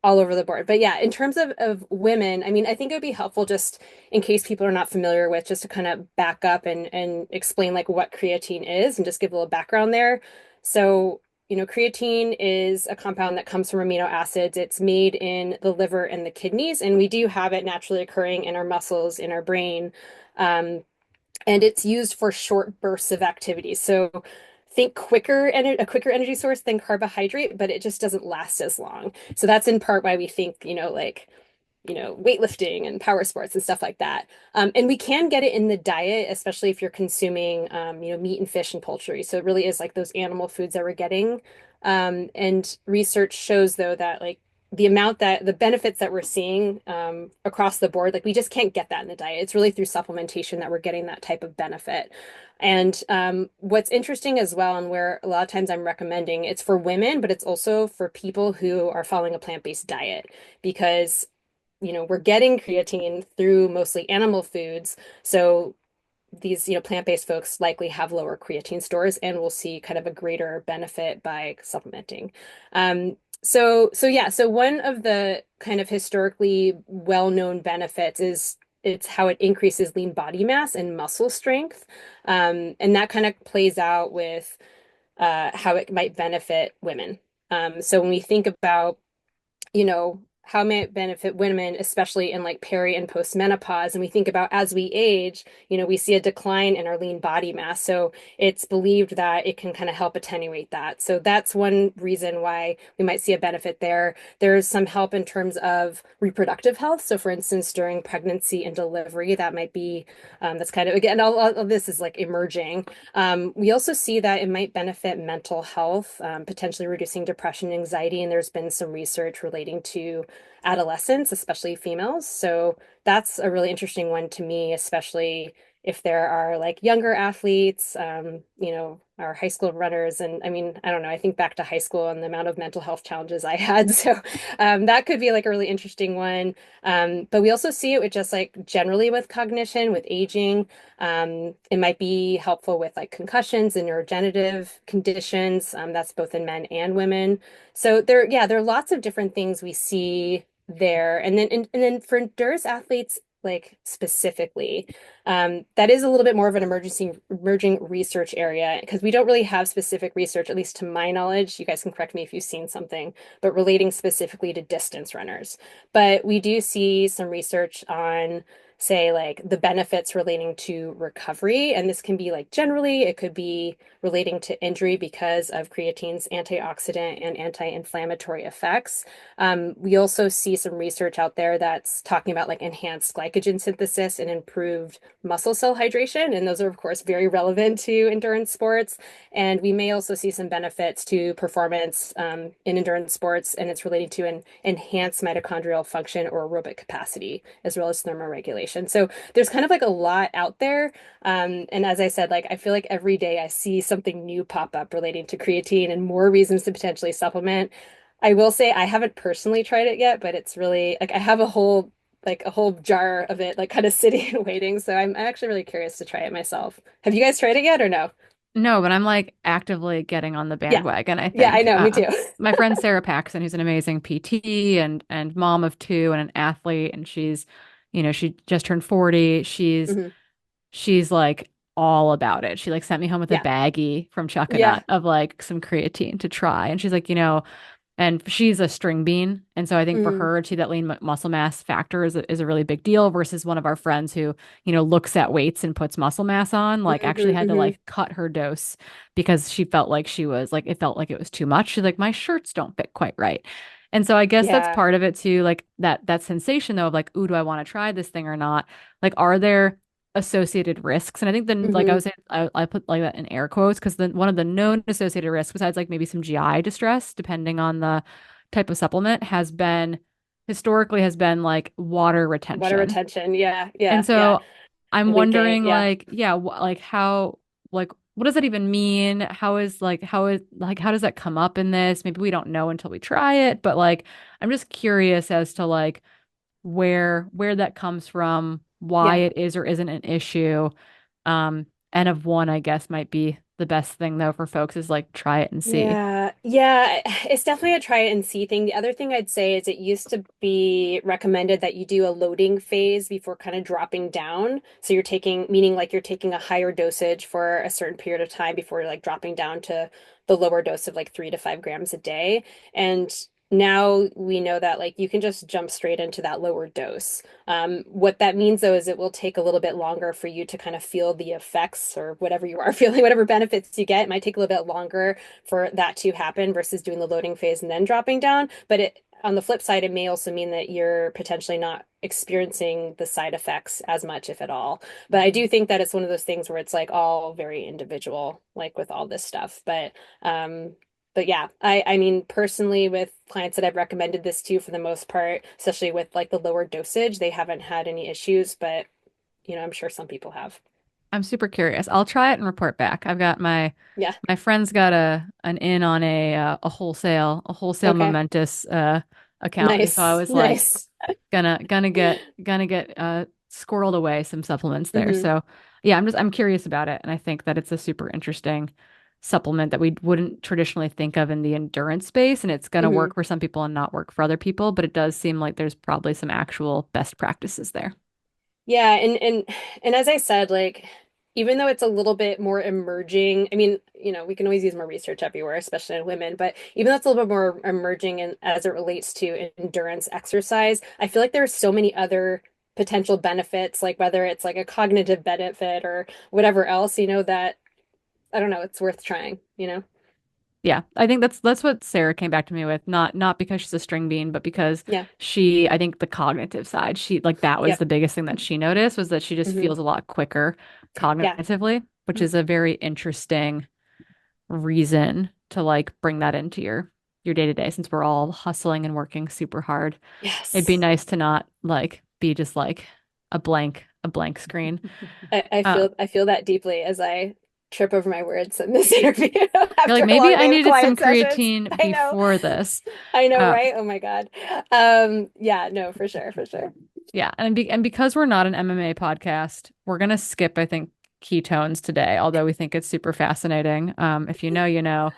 S3: all over the board. But yeah, in terms of women, I mean, I think it would be helpful just in case people are not familiar with, just to kind of back up and explain like what creatine is and just give a little background there. So, creatine is a compound that comes from amino acids. It's made in the liver and the kidneys, and we do have it naturally occurring in our muscles, in our brain. Um, and it's used for short bursts of activity. So think a quicker energy source than carbohydrate, but it just doesn't last as long. So that's in part why we think, like, weightlifting and power sports and stuff like that. And we can get it in the diet, especially if you're consuming, meat and fish and poultry. So it really is like those animal foods that we're getting. And research shows, though, that like the benefits that we're seeing across the board, like we just can't get that in the diet. It's really through supplementation that we're getting that type of benefit. And what's interesting as well, and where a lot of times I'm recommending, it's for women, but it's also for people who are following a plant-based diet because we're getting creatine through mostly animal foods. So these, plant-based folks likely have lower creatine stores and will see kind of a greater benefit by supplementing. So yeah, so one of the kind of historically well-known benefits is it's how it increases lean body mass and muscle strength. And that kind of plays out with how it might benefit women. So when we think about how may it benefit women, especially in like peri and postmenopause. And we think about as we age, we see a decline in our lean body mass. So it's believed that it can kind of help attenuate that. So that's one reason why we might see a benefit there. There's some help in terms of reproductive health. So for instance, during pregnancy and delivery, that might be, that's kind of, again, all of this is like emerging. We also see that it might benefit mental health, potentially reducing depression and anxiety. And there's been some research relating to adolescents, especially females. So that's a really interesting one to me, especially if there are like younger athletes, our high school runners. And I mean, I don't know, I think back to high school and the amount of mental health challenges I had. So that could be like a really interesting one. But we also see it with just like generally with cognition, with aging. It might be helpful with like concussions and neurodegenerative conditions. That's both in men and women. So yeah, there are lots of different things we see there. And then for endurance athletes, like specifically. That is a little bit more of an emerging research area because we don't really have specific research, at least to my knowledge. You guys can correct me if you've seen something, but relating specifically to distance runners. But we do see some research on, say, like the benefits relating to recovery. And this can be like generally, it could be relating to injury because of creatine's antioxidant and anti-inflammatory effects. We also see some research out there that's talking about like enhanced glycogen synthesis and improved muscle cell hydration. And those are, of course, very relevant to endurance sports. And we may also see some benefits to performance in endurance sports, and it's related to an enhanced mitochondrial function or aerobic capacity, as well as thermoregulation. So there's kind of like a lot out there. And as I said, like I feel like every day I see something new pop up relating to creatine and more reasons to potentially supplement. I will say I haven't personally tried it yet, but it's really like I have a whole jar of it like kind of sitting and waiting. So I'm actually really curious to try it myself. Have you guys tried it yet or no?
S1: No, but I'm like actively getting on the
S3: Yeah.
S1: bandwagon, I
S3: Yeah, I
S1: think.
S3: know, me too.
S1: My friend Sarah Paxson, who's an amazing PT and mom of two and an athlete, and she just turned 40.
S3: Hmm.
S1: She's like all about it. She like sent me home with a
S3: Yeah.
S1: baggie from
S3: Yeah.
S1: Chuckanut of like some creatine to try. And she's like, and she's a string bean. And so I think for
S3: Mm,
S1: her to that lean muscle mass factor is a really big deal versus one of our friends who, looks at weights and puts muscle mass on, like actually
S3: hmm,
S1: had to
S3: hmm.
S1: like cut her dose because she felt like she was like, it felt like it was too much. She's like, my shirts don't fit quite right. And so I guess that's
S3: Yeah.
S1: part of it too, like that sensation though of like, ooh, do I want to try this thing or not? Like, are there associated risks? And I think then like I
S3: Hmm.
S1: was saying, I put like that in air quotes because then one of the known associated risks, besides like maybe some GI distress, depending on the type of supplement, has been like water
S3: Water
S1: retention.
S3: retention. Yeah.
S1: And
S3: Yeah. Yeah.
S1: so I'm
S3: Leaking.
S1: wondering
S3: Yeah.
S1: like, yeah, like how like what does that even mean? How does that come up in this? Maybe we don't know until we try it, but like I'm just curious as to like where that comes from, why
S3: Yeah.
S1: it is or isn't an issue. N of one, I guess, might be the best thing though for folks is like try it and see.
S3: Yeah, yeah, it's definitely a try it and see thing. The other thing I'd say is it used to be recommended that you do a loading phase before kind of dropping down. So you're meaning like you're taking a higher dosage for a certain period of time before like dropping down to the lower dose of like 3 to 5 grams a day. And now we know that like you can just jump straight into that lower dose. What that means though is it will take a little bit longer for you to kind of feel the effects or whatever you are feeling, whatever benefits you get. It might take a little bit longer for that to happen versus doing the loading phase and then dropping down. But on the flip side, it may also mean that you're potentially not experiencing the side effects as much, if at all. But I do think that it's one of those things where it's like all very individual, like with all this stuff. But yeah, I mean personally with clients that I've recommended this to for the most part, especially with like the lower dosage, they haven't had any issues, but I'm sure some people have.
S1: I'm super curious. I'll try it and report back. I've got
S3: Yeah.
S1: my friend's got an in on a wholesale
S3: Okay.
S1: momentous account, and so I
S3: Nice.
S1: was like
S3: Nice.
S1: gonna get squirreled away some supplements there.
S3: Hmm.
S1: So yeah, I'm curious about it, and I think that it's a super interesting supplement that we wouldn't traditionally think of in the endurance space, and it's gonna
S3: Hmm.
S1: work for some people and not work for other people, but it does seem like there's probably some actual best practices there.
S3: Yeah, and as I said, like even though it's a little bit more emerging, I mean, we can always use more research everywhere, especially in women, but even though it's a little bit more emerging and as it relates to endurance exercise, I feel like there are so many other potential benefits, like whether it's like a cognitive benefit or whatever else, that I don't know, it's worth trying.
S1: Yeah, I think that's what Sarah came back to me with. Not because she's a string bean, but because
S3: Yeah.
S1: I think the cognitive side, she like that was
S3: Yep.
S1: the biggest thing that she noticed was that she just
S3: Hmm.
S1: feels a lot quicker
S3: Yeah.
S1: cognitively, which is a very interesting reason to like bring that into your day to day since we're all hustling and working super hard. It'd be
S3: Yes.
S1: nice to not like be just like a blank screen.
S3: I
S1: Uh,
S3: feel I feel that deeply as I trip over my words in this interview
S1: you're like
S3: after a
S1: maybe
S3: long
S1: I
S3: day of
S1: needed some
S3: client sessions.
S1: creatine
S3: I know.
S1: before this.
S3: I know,
S1: Uh,
S3: right? Oh my God. Yeah, no, for sure, for sure.
S1: Yeah, and because we're not an MMA podcast, we're gonna skip, I think, ketones today, although we think it's super fascinating. If you know, you know.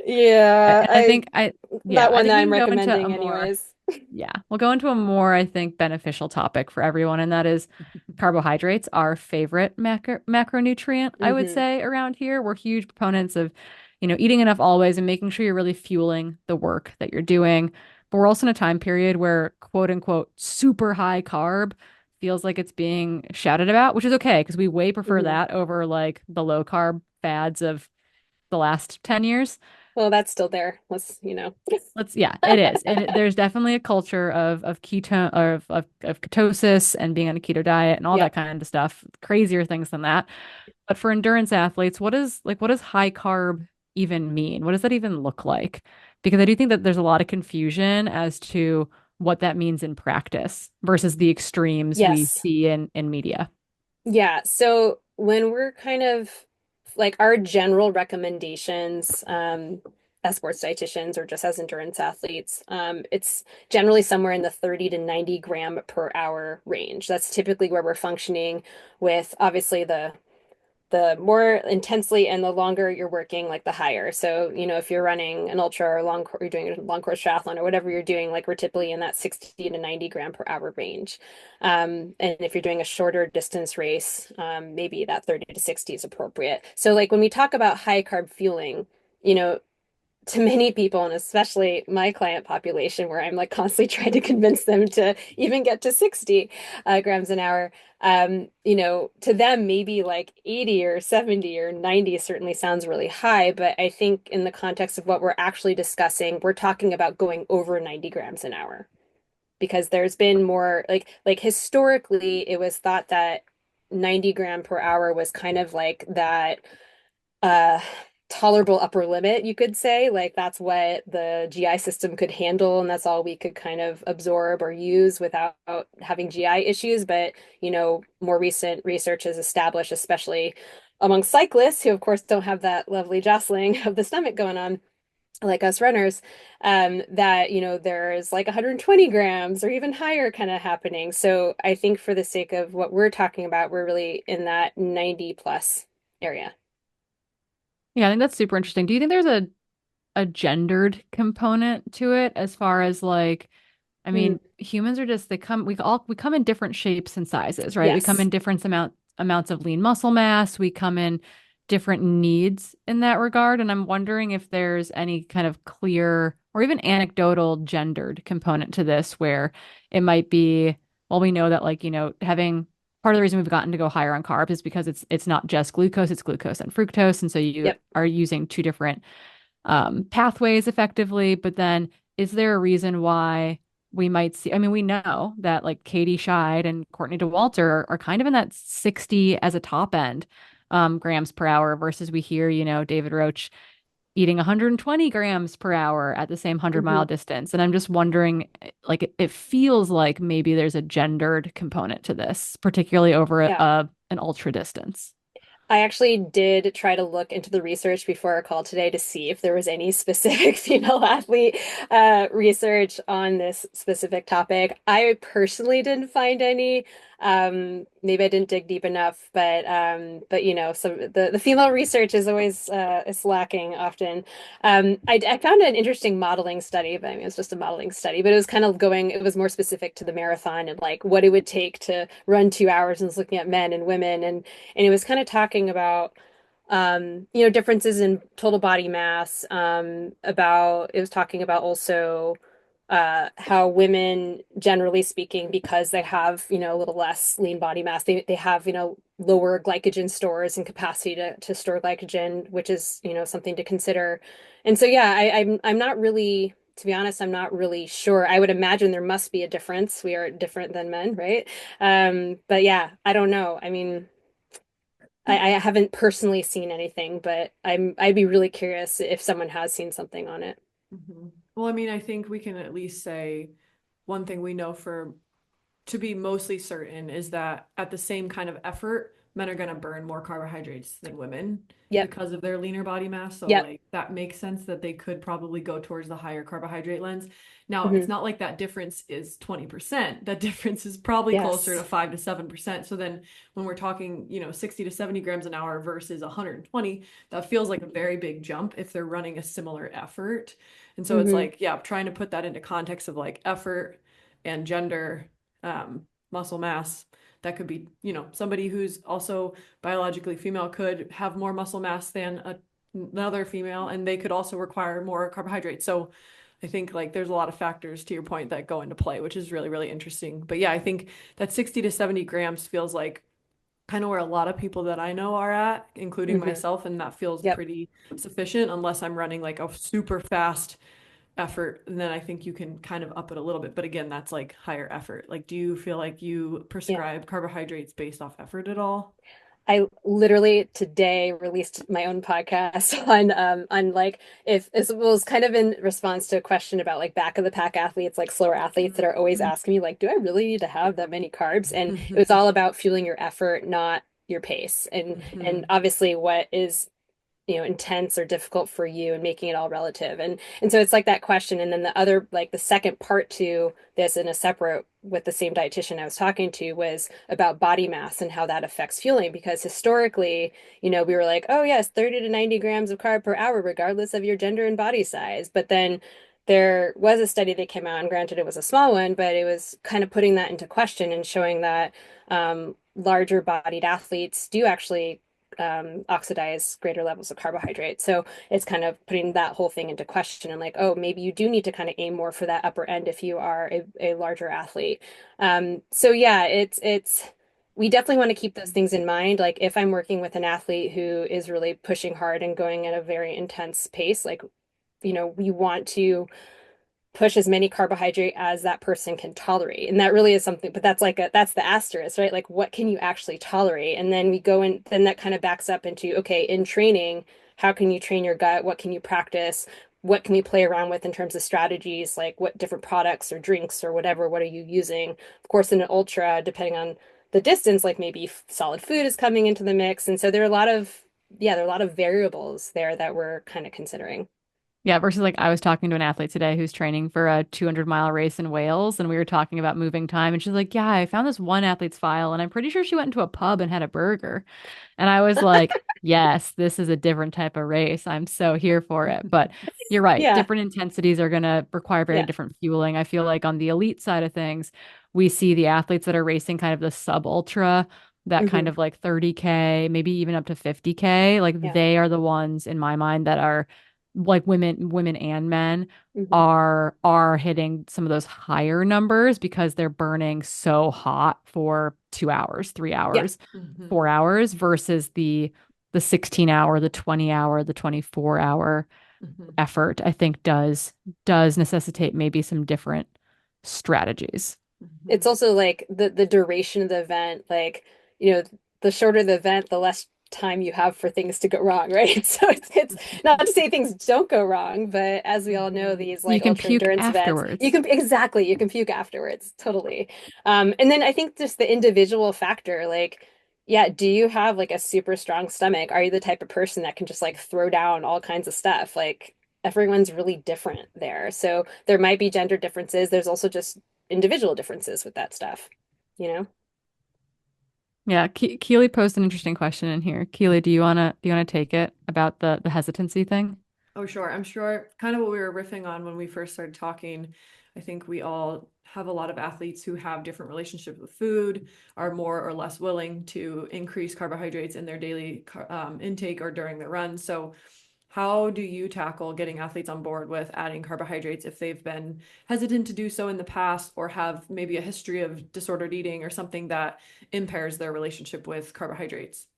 S3: Yeah,
S1: And I think
S3: that
S1: I
S3: one
S1: think
S3: that
S1: we
S3: I'm
S1: can go into a
S3: recommending
S1: more
S3: anyways.
S1: Yeah, we'll go into a more, I think, beneficial topic for everyone, and that is carbohydrates, our favorite macronutrient, I would
S3: Hmm.
S1: say, around here. We're huge proponents of, eating enough always and making sure you're really fueling the work that you're doing. But we're also in a time period where quote unquote super high carb feels like it's being shouted about, which is okay because we way prefer
S3: Hmm.
S1: that over like the low carb fads of the last 10 years.
S3: Well, that's still there. Let's.
S1: Yeah, it is. And there's definitely a culture of ketone of ketosis and being on a keto diet and all that
S3: Yep.
S1: kind of stuff. Crazier things than that. But for endurance athletes, what does high carb even mean? What does that even look like? Because I do think that there's a lot of confusion as to what that means in practice versus the extremes we
S3: Yes.
S1: see in media.
S3: Yeah. So when we're kind of like our general recommendations, as sports dietitians or just as endurance athletes, it's generally somewhere in the 30 to 90 gram per hour range. That's typically where we're functioning with obviously the more intensely and the longer you're working, like the higher. So, if you're running an ultra or you're doing a long course triathlon or whatever you're doing, like we're typically in that 60 to 90 gram per hour range. And if you're doing a shorter distance race, maybe that 30 to 60 is appropriate. So, like when we talk about high carb fueling, you know, to many people, and especially my client population, where I'm like constantly trying to convince them to even get to 60 grams an hour. To them, maybe like 80 or 70 or 90 certainly sounds really high. But I think in the context of what we're actually discussing, we're talking about going over 90 grams an hour because there's been more like historically, it was thought that 90 gram per hour was kind of like that uh tolerable upper limit, you could say. Like that's what the GI system could handle, and that's all we could kind of absorb or use without having GI issues. But, more recent research has established, especially among cyclists who, of course, don't have that lovely jostling of the stomach going on, like us runners, that, there's like 120 grams or even higher kind of happening. So I think for the sake of what we're talking about, we're really in that 90 plus area.
S1: Yeah, I think that's super interesting. Do you think there's a gendered component to it as far as like I
S3: Mm,
S1: mean, humans are just we come in different shapes and sizes, right? We come
S3: yes.
S1: in different amounts of lean muscle mass. We come in different needs in that regard. And I'm wondering if there's any kind of clear or even anecdotal gendered component to this where it might be, well, we know that like, having part of the reason we've gotten to go higher on carbs is because it's not just glucose, it's glucose and fructose. And so you
S3: Yep.
S1: are using two different pathways effectively. But then is there a reason why we might see? I mean, we know that like Katie Scheid and Courtney DeWalter are kind of in that 60 as a top end grams per hour versus we hear, David Roach eating 120 grams per hour at the same 100-mile
S3: Hmm.
S1: distance. And I'm just wondering, like, it feels like maybe there's a gendered component to this, particularly over
S3: Yeah.
S1: an ultra distance.
S3: I actually did try to look into the research before our call today to see if there was any specific female athlete research on this specific topic. I personally didn't find any. Maybe I didn't dig deep enough, but some the female research is always is lacking often. I found an interesting modeling study, but I mean it was just a modeling study, but it was kind of it was more specific to the marathon and like what it would take to run 2 hours, and was looking at men and women, and it was kind of talking about differences in total body mass. About it was talking about also how women, generally speaking, because they have a little less lean body mass, they have lower glycogen stores and capacity to store glycogen, which is something to consider. And so yeah, I'm not really. To be honest, I'm not really sure. I would imagine there must be a difference. We are different than men, right? But yeah, I don't know. I mean, I haven't personally seen anything, but I'd be really curious if someone has seen something on it.
S4: Mhm. Well, I mean, I think we can at least say one thing we know for to be mostly certain is that at the same kind of effort, men are going to burn more carbohydrates than women
S3: Yep.
S4: because of their leaner body mass. So,
S3: Yep.
S4: like, that makes sense that they could probably go towards the higher carbohydrate lens. Now,
S3: Hmm.
S4: it's not like that difference is 20%. That difference is probably closer to
S3: Yes.
S4: 5 to 7%. So then when we're talking, 60 to 70 grams an hour versus 120, that feels like a very big jump if they're running a similar effort. And so it's
S3: Hmm.
S4: like, yeah, trying to put that into context of like effort and gender, muscle mass. That could be, somebody who's also biologically female could have more muscle mass than another female, and they could also require more carbohydrates. So I think like there's a lot of factors to your point that go into play, which is really, really interesting. But yeah, I think that 60 to 70 grams feels like kind of where a lot of people that I know are at, including
S3: Hmm.
S4: myself, and that feels
S3: Yep.
S4: pretty sufficient unless I'm running like a super fast effort, and then I think you can kind of up it a little bit. But again, that's like higher effort. Like, do you feel like you
S3: Yeah.
S4: prescribe carbohydrates based off effort at all?
S3: I literally today released my own podcast on like if it was kind of in response to a question about like back of the pack athletes, like slower athletes that are always asking me like, do I really need to have that many carbs? And it was all about fueling your effort, not your pace. And obviously what is intense or difficult for you and making it all relative. And so it's like that question. And then the other, like the second part to this in a separate with the same dietitian I was talking to was about body mass and how that affects fueling. Because historically, we were like, oh yes, 30 to 90 grams of carb per hour, regardless of your gender and body size. But then there was a study that came out, and granted it was a small one, but it was kind of putting that into question and showing that larger bodied athletes do actually oxidize greater levels of carbohydrate. So it's kind of putting that whole thing into question and like, oh, maybe you do need to kind of aim more for that upper end if you are a larger athlete. So yeah, it's we definitely want to keep those things in mind. Like if I'm working with an athlete who is really pushing hard and going at a very intense pace, like, we want to push as many carbohydrate as that person can tolerate. And that really is something, but that's the asterisk, right? Like what can you actually tolerate? And then we go in, then that kind of backs up into, okay, in training, how can you train your gut? What can you practice? What can we play around with in terms of strategies? Like what different products or drinks or whatever, what are you using? Of course, in an ultra, depending on the distance, like maybe solid food is coming into the mix. And so there are a lot of variables there that we're kind of considering.
S1: Yeah, versus like I was talking to an athlete today who's training for a 200-mile race in Wales, and we were talking about moving time, and she's like, "Yeah, I found this one athlete's file, and I'm pretty sure she went into a pub and had a burger." And I was like, "Yes, this is a different type of race. I'm so here for it." But you're right,
S3: Yeah.
S1: different intensities are going to require very
S3: Yeah.
S1: different fueling. I feel like on the elite side of things, we see the athletes that are racing kind of the sub ultra, that kind
S3: Hmm.
S1: of like 30K, maybe even up to 50K. Like
S3: Yeah.
S1: they are the ones in my mind that are like women and men
S3: Hmm.
S1: are hitting some of those higher numbers because they're burning so hot for 2 hours, three
S3: Yeah.
S1: hours,
S4: Mhm.
S1: 4 hours versus the 16 hour, the 20 hour, the 24 hour
S4: Mhm.
S1: effort, I think does necessitate maybe some different strategies.
S3: It's
S4: Mhm.
S3: also like the duration of the event, like, the shorter the event, the less time you have for things to go wrong, right? So it's not to say things don't go wrong, but as we all know,
S4: Mhm.
S3: these
S1: You
S3: like
S1: can
S3: ultra
S1: puke
S3: endurance events,
S1: afterwards.
S3: you can puke afterwards, totally. And then I think just the individual factor, like, yeah, do you have like a super strong stomach? Are you the type of person that can just like throw down all kinds of stuff? Like everyone's really different there. So there might be gender differences. There's also just individual differences with that stuff, you know?
S1: Yeah, Keely posed an interesting question in here. Keely, do you wanna take it about the hesitancy thing?
S4: Oh, sure. I'm sure kind of what we were riffing on when we first started talking. I think we all have a lot of athletes who have different relationships with food, are more or less willing to increase carbohydrates in their daily intake or during their run. So, how do you tackle getting athletes on board with adding carbohydrates if they've been hesitant to do so in the past or have maybe a history of disordered eating or something that impairs their relationship with carbohydrates?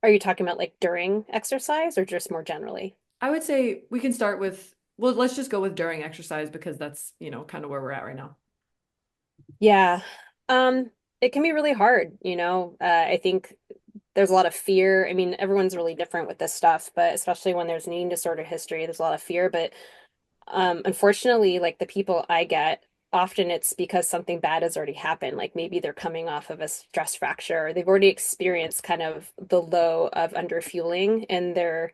S3: Are you talking about like during exercise or just more generally?
S4: I would say we can start with, well, let's just go with during exercise because that's, kind of where we're at right now.
S3: Yeah. Um, it can be really hard, I think there's a lot of fear. I mean, everyone's really different with this stuff, but especially when there's an eating disorder history, there's a lot of fear. But unfortunately, like the people I get, often it's because something bad has already happened. Like maybe they're coming off of a stress fracture, or they've already experienced kind of the low of underfueling, and they're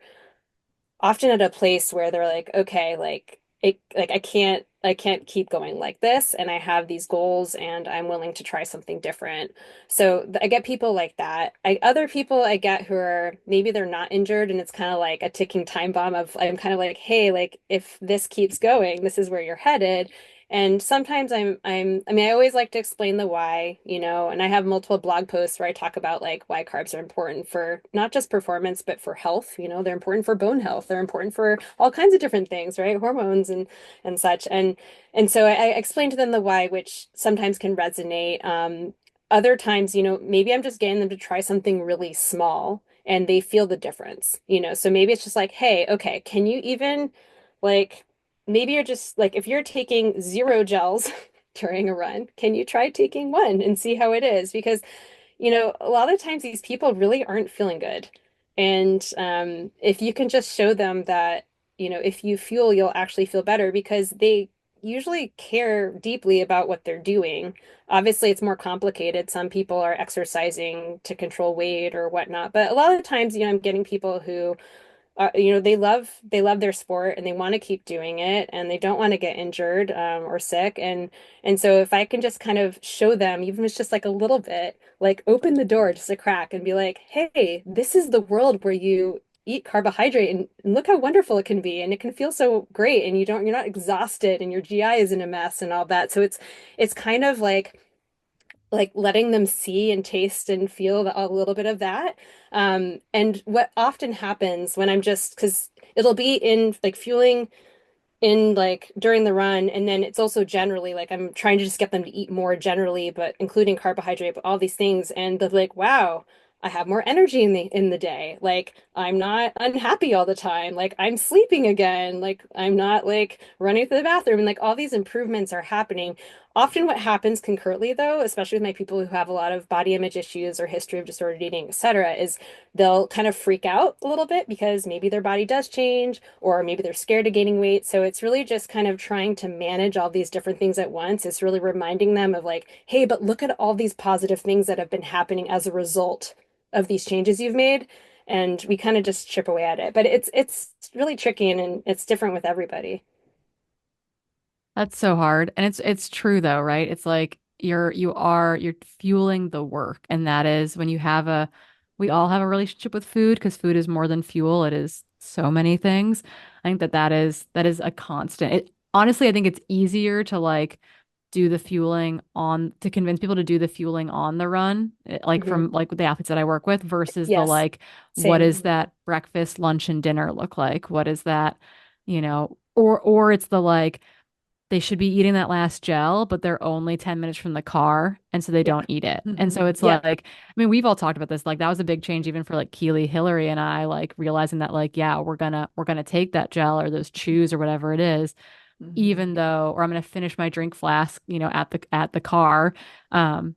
S3: often at a place where they're like, okay, like I can't I can't keep going like this, and I have these goals and I'm willing to try something different. So I get people like that. Other people I get who are maybe they're not injured and it's kind of like a ticking time bomb of I'm kind of like, hey, like if this keeps going, this is where you're headed. And sometimes I mean, I always like to explain the why, and I have multiple blog posts where I talk about like why carbs are important for not just performance, but for health. They're important for bone health. They're important for all kinds of different things, right? Hormones and such. And so I explain to them the why, which sometimes can resonate. Other times, maybe I'm just getting them to try something really small and they feel the difference. So maybe it's just like, hey, okay, can you even like maybe you're just like if you're taking 0 gels during a run, can you try taking one and see how it is? Because a lot of times these people really aren't feeling good. And if you can just show them that, if you fuel, you'll actually feel better because they usually care deeply about what they're doing. Obviously, it's more complicated. Some people are exercising to control weight or whatnot, but a lot of the times, I'm getting people who they love their sport and they want to keep doing it and they don't want to get injured or sick and so if I can just kind of show them even if it's just like a little bit like open the door just a crack and be like hey, this is the world where you eat carbohydrate and look how wonderful it can be and it can feel so great and you're not exhausted and your GI isn't a mess and all that, so it's kind of like letting them see and taste and feel a little bit of that. And what often happens when I'm just, because it'll be in like fueling in like during the run, and then it's also generally like I'm trying to just get them to eat more generally, but including carbohydrate, but all these things, and they're like, wow, I have more energy in the day. Like I'm not unhappy all the time. Like I'm sleeping again. Like I'm not like running to the bathroom. And like all these improvements are happening. Often what happens concurrently though, especially with my people who have a lot of body image issues or history of disordered eating, etc., is they'll kind of freak out a little bit because maybe their body does change or maybe they're scared of gaining weight. So it's really just kind of trying to manage all these different things at once. It's really reminding them of like, hey, but look at all these positive things that have been happening as a result of these changes you've made. And we kind of just chip away at it. But it's really tricky and it's different with everybody.
S1: That's so hard. And it's true though, right? It's like you're fueling the work. And that is when we all have a relationship with food because food is more than fuel. It is so many things. I think that is a constant. Honestly, I think it's easier to like do the fueling on to convince people to do the fueling on the run, like
S3: Hmm.
S1: from like the athletes that I work with versus the
S3: Yes,
S1: like, what
S3: same.
S1: does that breakfast, lunch, and dinner look like? What is that, or it's the like they should be eating that last gel, but they're only 10 minutes from the car. And so they
S3: Yeah.
S1: don't eat it. And so
S4: Mhm.
S1: it's
S3: Yeah.
S1: like, I mean, we've all talked about this. Like that was a big change even for like Keely, Hillary, and I, like realizing that like, yeah, we're gonna take that gel or those chews or whatever it is,
S4: Mhm.
S1: even though, or I'm gonna finish my drink flask, at the car. Um,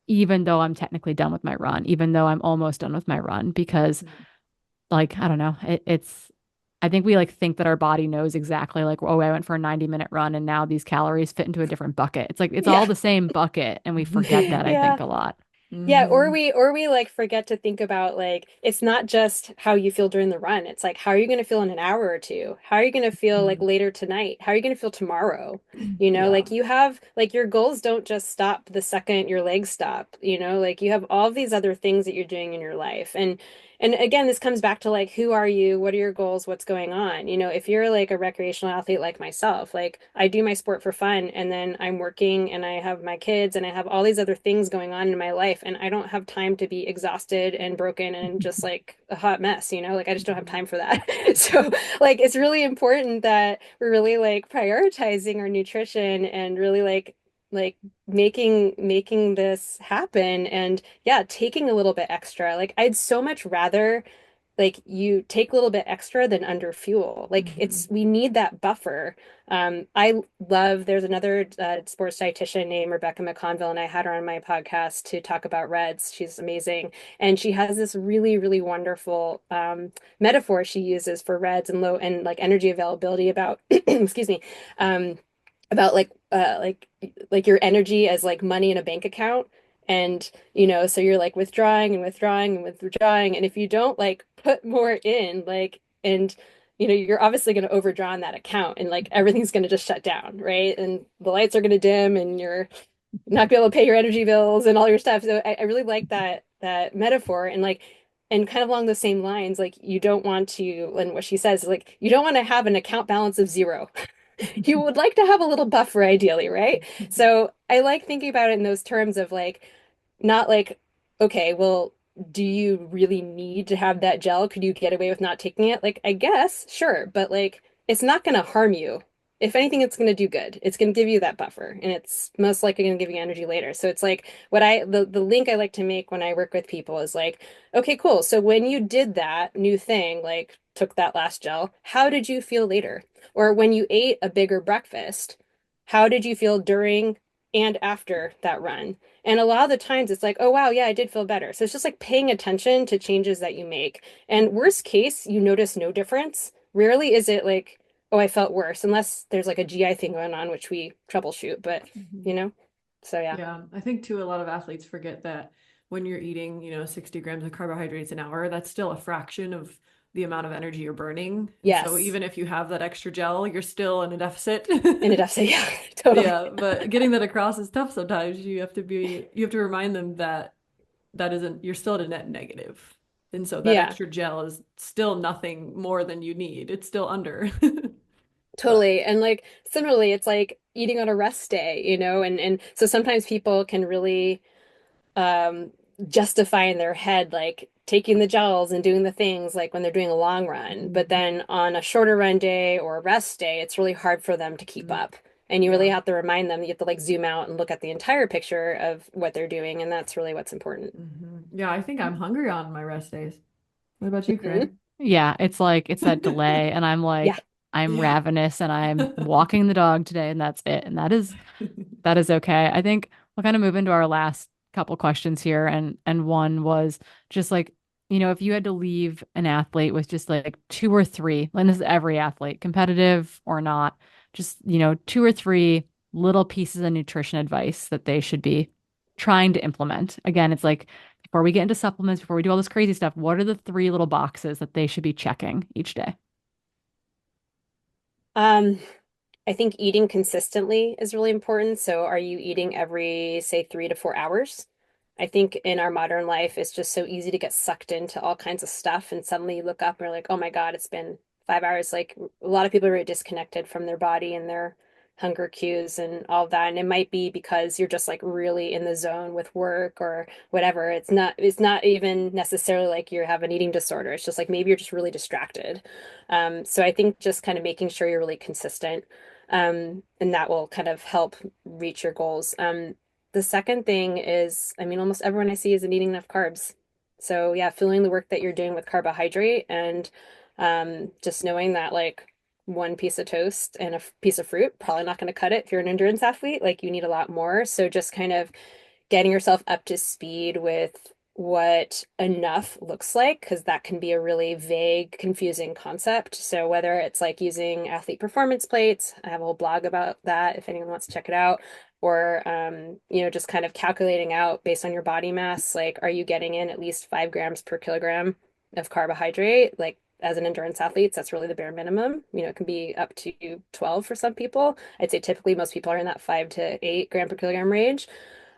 S1: even though I'm technically done with my run, even though I'm almost done with my run, because
S4: Mhm.
S1: like, I don't know, I think we like think that our body knows exactly like, oh, I went for a 90-minute run and now these calories fit into a different bucket. It's like it's all
S3: Yeah.
S1: the same bucket and we forget that, I think,
S3: Yeah.
S1: a lot.
S3: Yeah,
S4: Mhm.
S3: or we like forget to think about like it's not just how you feel during the run. It's like how are you going to feel in an hour or two? How are you going to feel like
S4: Mhm.
S3: later tonight? How are you going to feel tomorrow?
S4: Yeah.
S3: Like you have like your goals don't just stop the second your legs stop, like you have all these other things that you're doing in your life. And again, this comes back to like who are you? What are your goals? What's going on? If you're like a recreational athlete like myself, like I do my sport for fun and then I'm working and I have my kids and I have all these other things going on in my life and I don't have time to be exhausted and broken and just like a hot mess. Like I just don't have
S4: Mhm.
S3: time for that. So like it's really important that we're really like prioritizing our nutrition and really like making this happen and yeah, taking a little bit extra. Like I'd so much rather like you take a little bit extra than under fuel. Like
S4: Mhm.
S3: we need that buffer. I love, there's another sports dietitian named Rebecca McConville, and I had her on my podcast to talk about Reds. She's amazing. And she has this really, really wonderful metaphor she uses for Reds and low and like energy availability about, excuse me, um, about like your energy as like money in a bank account. And so you're like withdrawing and withdrawing and withdrawing. And if you don't like put more in, like, and you're obviously going to overdraw on that account and like everything's going to just shut down, right? And the lights are going to dim and you're not be able to pay your energy bills and all your stuff. So I really like that metaphor and like and kind of along the same lines, like you don't want to, and what she says, like you don't want to have an account balance of zero. You would like to have a little buffer ideally, right? So I like thinking about it in those terms of like not like, okay, well, do you really need to have that gel? Could you get away with not taking it? Like, I guess, sure, but like, it's not going to harm you. If anything, it's going to do good. It's going to give you that buffer, and it's most likely going to give you energy later. So it's like the link I like to make when I work with people is like, okay, cool. So when you did that new thing, like took that last gel, how did you feel later? Or when you ate a bigger breakfast, how did you feel during and after that run? And a lot of the times it's like, oh, wow, yeah, I did feel better. So it's just like paying attention to changes that you make. And worst case, you notice no difference. Rarely is it like, oh, I felt worse, unless there's like a GI thing going on, which we troubleshoot. But,
S4: Mhm.
S3: you know, so yeah.
S4: Yeah, I think too, a lot of athletes forget that when you're eating, 60 grams of carbohydrates an hour, that's still a fraction of the amount of energy you're burning. And so
S3: Yes.
S4: even if you have that extra gel, you're still in a deficit.
S3: In a deficit. Yeah, totally.
S4: Yeah, but getting that across is tough sometimes. You have to remind them that you're still at a net negative. And so that
S3: Yeah.
S4: extra gel is still nothing more than you need. It's still under. But
S3: Totally. And like similarly, it's like eating on a rest day, and so sometimes people can really um justify in their head like taking the gels and doing the things like when they're doing a long run. But
S4: Mhm.
S3: then on a shorter run day or a rest day, it's really hard for them to keep
S4: Mhm.
S3: up. And you really
S4: Yeah.
S3: have to remind them, you have to like zoom out and look at the entire picture of what they're doing, and that's really what's important.
S4: Yeah, I think I'm hungry on my rest days. What about you,
S3: Mhm.
S4: Corinne?
S1: Yeah, it's like it's that delay, and I'm
S3: Yeah.
S1: like, I'm ravenous and I'm walking the dog today, and that's it. And that is okay. I think we'll kind of move into our last couple questions here. And one was just like, if you had to leave an athlete with just like two or three, and this is every athlete, competitive or not, just, two or three little pieces of nutrition advice that they should be trying to implement. Again, it's like before we get into supplements, before we do all this crazy stuff, what are the three little boxes that they should be checking each day?
S3: Um, I think eating consistently is really important. So, are you eating every, say, 3 to 4 hours? I think in our modern life, it's just so easy to get sucked into all kinds of stuff. And suddenly you look up and you're like, oh my God, it's been 5 hours. Like a lot of people are really disconnected from their body and their hunger cues and all of that. And it might be because you're just like really in the zone with work or whatever. It's not even necessarily like you have an eating disorder. It's just like maybe you're just really distracted. So I think just kind of making sure you're really consistent, and that will kind of help reach your goals. The second thing is, I mean, almost everyone I see isn't eating enough carbs. So yeah, feeling the work that you're doing with carbohydrate and just knowing that like one piece of toast and a piece of fruit probably not going to cut it if you're an endurance athlete. Like you need a lot more. So just kind of getting yourself up to speed with what enough looks like, because that can be a really vague, confusing concept. So whether it's like using athlete performance plates, I have a whole blog about that if anyone wants to check it out, or just kind of calculating out based on your body mass, like are you getting in at least 5 grams per kilogram of carbohydrate? Like as an endurance athlete, that's really the bare minimum. It can be up to 12 for some people. I'd say typically most people are in that 5 to 8 gram per kilogram range.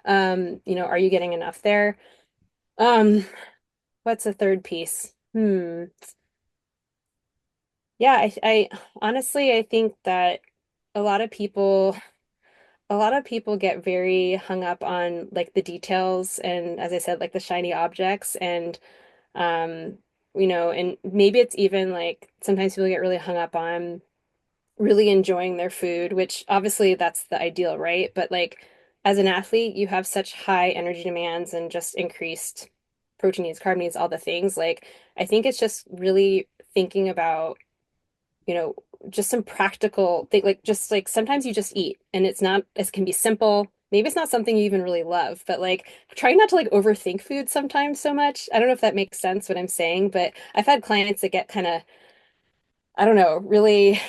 S3: Are you getting enough there? Um, what's the third piece? Yeah, I honestly I think that a lot of people a lot of people get very hung up on like the details and as I said, like the shiny objects um, and maybe it's even like sometimes people get really hung up on really enjoying their food, which obviously that's the ideal, right? But like as an athlete, you have such high energy demands and just increased protein needs, carb needs, all the things. Like I think it's just really thinking about, you know, just some practical thing, like just like sometimes you just eat and it's not, it can be simple. Maybe it's not something you even really love, but like trying not to like overthink food sometimes so much. I don't know if that makes sense what I'm saying, but I've had clients that get kind of, I don't know, really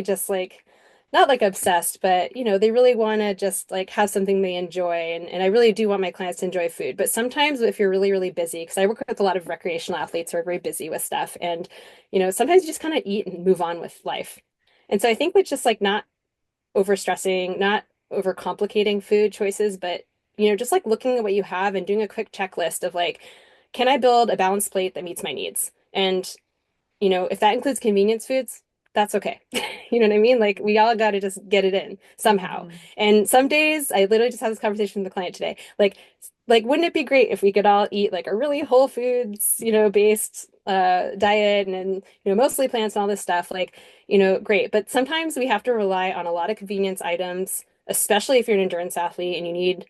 S3: just like not like obsessed, but they really want to just like have something they enjoy. And I really do want my clients to enjoy food. But sometimes if you're really, really busy, because I work with a lot of recreational athletes who are very busy with stuff, and sometimes you just kind of eat and move on with life. And so I think with just like not overstressing, not overcomplicating food choices, but just like looking at what you have and doing a quick checklist of like, can I build a balanced plate that meets my needs? And if that includes convenience foods, that's okay. You know what I mean? Like we all got to just get it in somehow.
S4: Mhm.
S3: And some days, I literally just had this conversation with the client today. Like, wouldn't it be great if we could all eat like a really whole foods, based diet and mostly plants and all this stuff? Like, great. But sometimes we have to rely on a lot of convenience items, especially if you're an endurance athlete and you need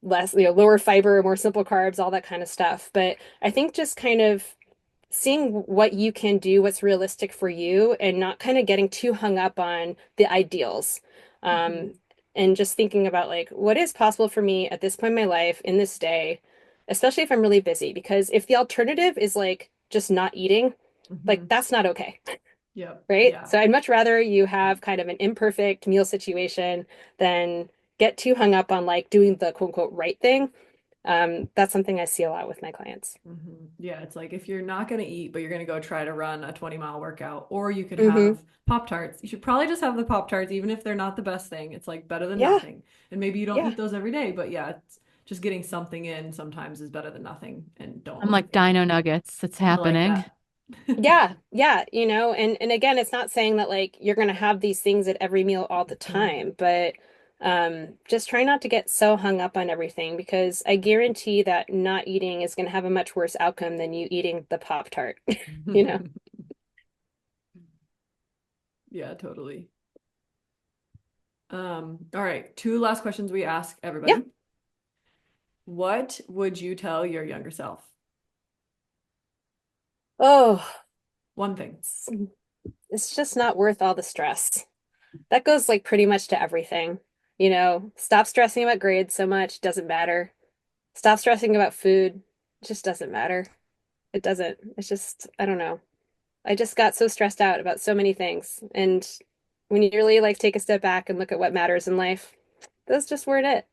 S3: less, lower fiber, more simple carbs, all that kind of stuff. But I think just kind of seeing what you can do, what's realistic for you, and not kind of getting too hung up on the ideals.
S4: Mhm.
S3: Um, and just thinking about like what is possible for me at this point in my life in this day, especially if I'm really busy. Because if the alternative is like just not eating, like
S4: Mhm.
S3: that's not okay,
S4: Yep.
S3: right?
S4: Yeah.
S3: So I'd much rather you have kind of an imperfect meal situation than get too hung up on like doing the quote unquote right thing. That's something I see a lot with my clients.
S4: Yeah, it's like if you're not going to eat, but you're going to go try to run a 20-mile workout, or you could
S3: Hmm.
S4: have Pop-Tarts. You should probably just have the Pop-Tarts, even if they're not the best thing. It's like better than
S3: Yeah,
S4: nothing. And maybe you don't
S3: yeah.
S4: eat those every day, but yeah, it's just getting something in sometimes is better than nothing. And don't
S1: I'm like
S4: overthink it.
S1: dino nuggets. It's
S4: I like
S1: happening.
S4: that.
S3: Yeah, yeah, and again, it's not saying that like you're gonna have these things at every meal all the
S4: Mhm.
S3: time, but just try not to get so hung up on everything because I guarantee that not eating is gonna have a much worse outcome than you eating the Pop-Tart, you know?
S4: Yeah, totally. All right, two last questions we ask
S3: Yeah.
S4: everybody. What would you tell your younger self?
S3: Oh,
S4: One thing.
S3: it's, it's just not worth all the stress. That goes like pretty much to everything. Stop stressing about grades so much, doesn't matter. Stop stressing about food, it just doesn't matter. It doesn't. It's just, I don't know. I just got so stressed out about so many things. And when you really like take a step back and look at what matters in life, those just weren't it.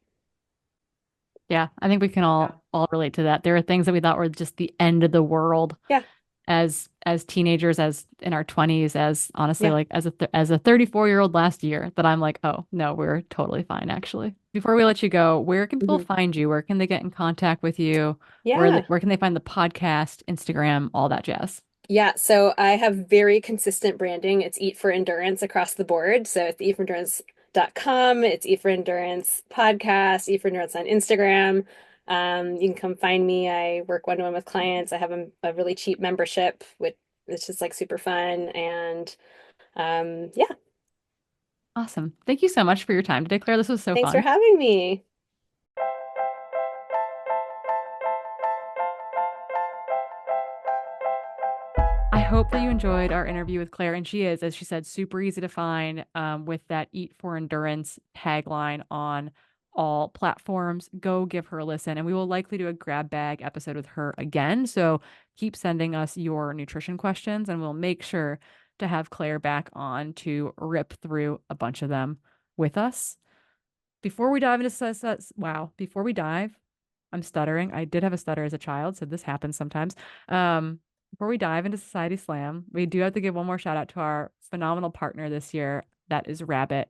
S1: Yeah, I think we can
S4: Yeah.
S1: all relate to that. There are things that we thought were just the end of the world
S3: Yeah,
S1: as teenagers, as in our 20s, as honestly
S3: yeah.
S1: like as a 34-year-old last year that I'm like, "Oh, no, we're totally fine actually." Before we let you go, where can people
S3: Hmm.
S1: find you? Where can they get in contact with you?
S3: Yeah.
S1: Where can they find the podcast, Instagram, all that jazz?
S3: Yeah. So I have very consistent branding. It's Eat for Endurance across the board. So it's eatforendurance.com. It's Eat for Endurance podcast, Eat for Endurance on Instagram. You can come find me. I work one-to-one with clients. I have a really cheap membership, which is just like super fun. And yeah,
S1: Awesome. Thank you so much for your time today, Claire. This was so
S3: thanks for
S1: fun.
S3: having me.
S1: I hope that you enjoyed our interview with Claire, and she is, as she said, super easy to find with that Eat for Endurance tagline on all platforms. Go give her a listen, and we will likely do a grab bag episode with her again. So keep sending us your nutrition questions, and we'll make sure to have Claire back on to rip through a bunch of them with us. Before we dive into before we dive, I'm stuttering. I did have a stutter as a child, so this happens sometimes. Before we dive into Society Slam, we do have to give one more shout out to our phenomenal partner this year. That is Rabbit.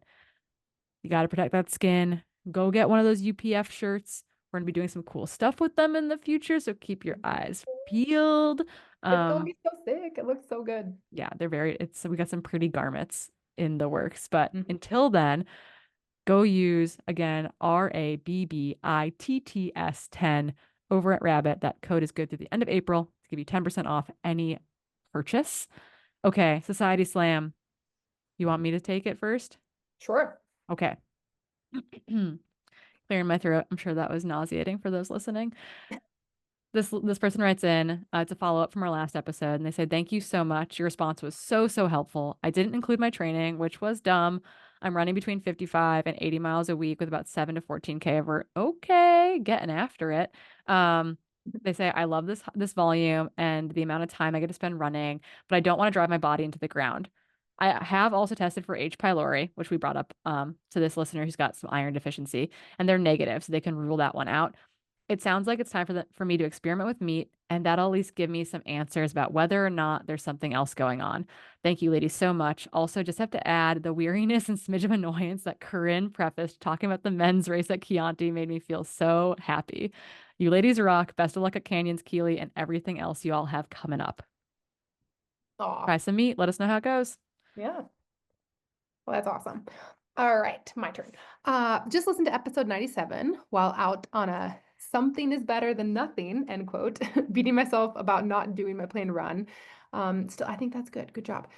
S1: You got to protect that skin. Go get one of those UPF shirts. We're going to be doing some cool stuff with them in the future, so keep your eyes peeled.
S2: It's gonna
S1: Um,
S2: be so sick. It looks so good.
S1: yeah, we got some pretty garments in the works. But
S4: Mhm.
S1: until then, go use again RABBITTS 10 over at Rabbit. That code is good through the end of April to give you 10% off any purchase. Okay, Society Slam. You want me to take it first?
S2: Sure.
S1: Okay. Clearing my throat. I'm sure that was nauseating for those listening. This person writes in it's a follow up from our last episode, and they said, "Thank you so much. Your response was so helpful. I didn't include my training, which was dumb. I'm running between 55 and 80 miles a week with about 7 to 14K over. Okay, getting after it. Um, they say I love this volume and the amount of time I get to spend running, but I don't want to drive my body into the ground. I have also tested for H. pylori, which we brought up to this listener who's got some iron deficiency, and they're negative, so they can rule that one out. It sounds like it's time for me to experiment with meat, and that'll at least give me some answers about whether or not there's something else going on. Thank you, ladies, so much. Also, just have to add the weariness and smidge of annoyance that Corrine prefaced talking about the men's race at Chianti made me feel so happy. You ladies rock. Best of luck at Canyons, Keely, and everything else you all have coming up.
S2: Aw,
S1: Try some meat. Let us know how it goes.
S2: yeah. Well, that's awesome. All right, my turn. Just listen to episode 97 while out on a something is better than nothing, end quote, beating myself about not doing my planned run. Still, I think that's good. Good job.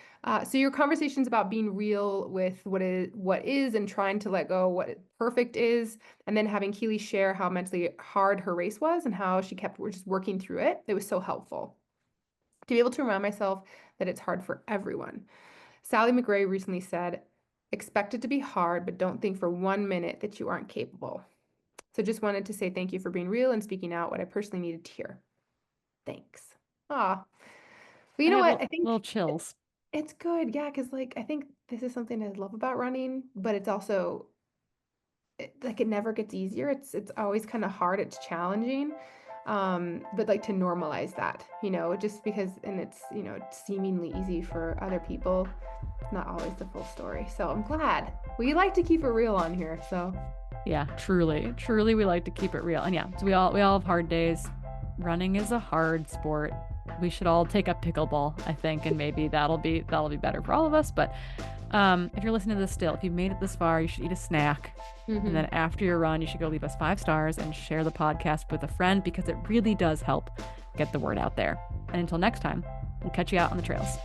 S2: So your conversations about being real with what is and trying to let go what perfect is, and then having Keely share how mentally hard her race was and how she kept just working through it. It was so helpful to be able to remind myself that it's hard for everyone. Sally McRae recently said, expect it to be hard, but don't think for 1 minute that you aren't capable. So just wanted to say thank you for being real and speaking out what I personally needed to hear. Thanks. Ah, but you know what? I think
S1: little chills.
S2: it's good. Yeah, because like I think this is something I love about running, but it's also like it never gets easier. It's always kind of hard. It's challenging. But like to normalize that, just because, and it's, it's seemingly easy for other people. It's not always the full story. So I'm glad we like to keep it real on here. So
S1: yeah, truly, we like to keep it real. And yeah, so we all have hard days. Running is a hard sport. We should all take up pickleball, I think, and maybe that'll be better for all of us. But if you're listening to this still, if you've made it this far, you should eat a snack. And then after your run, you should go leave us 5 stars and share the podcast with a friend, because it really does help get the word out there. And until next time, we'll catch you out on the trails.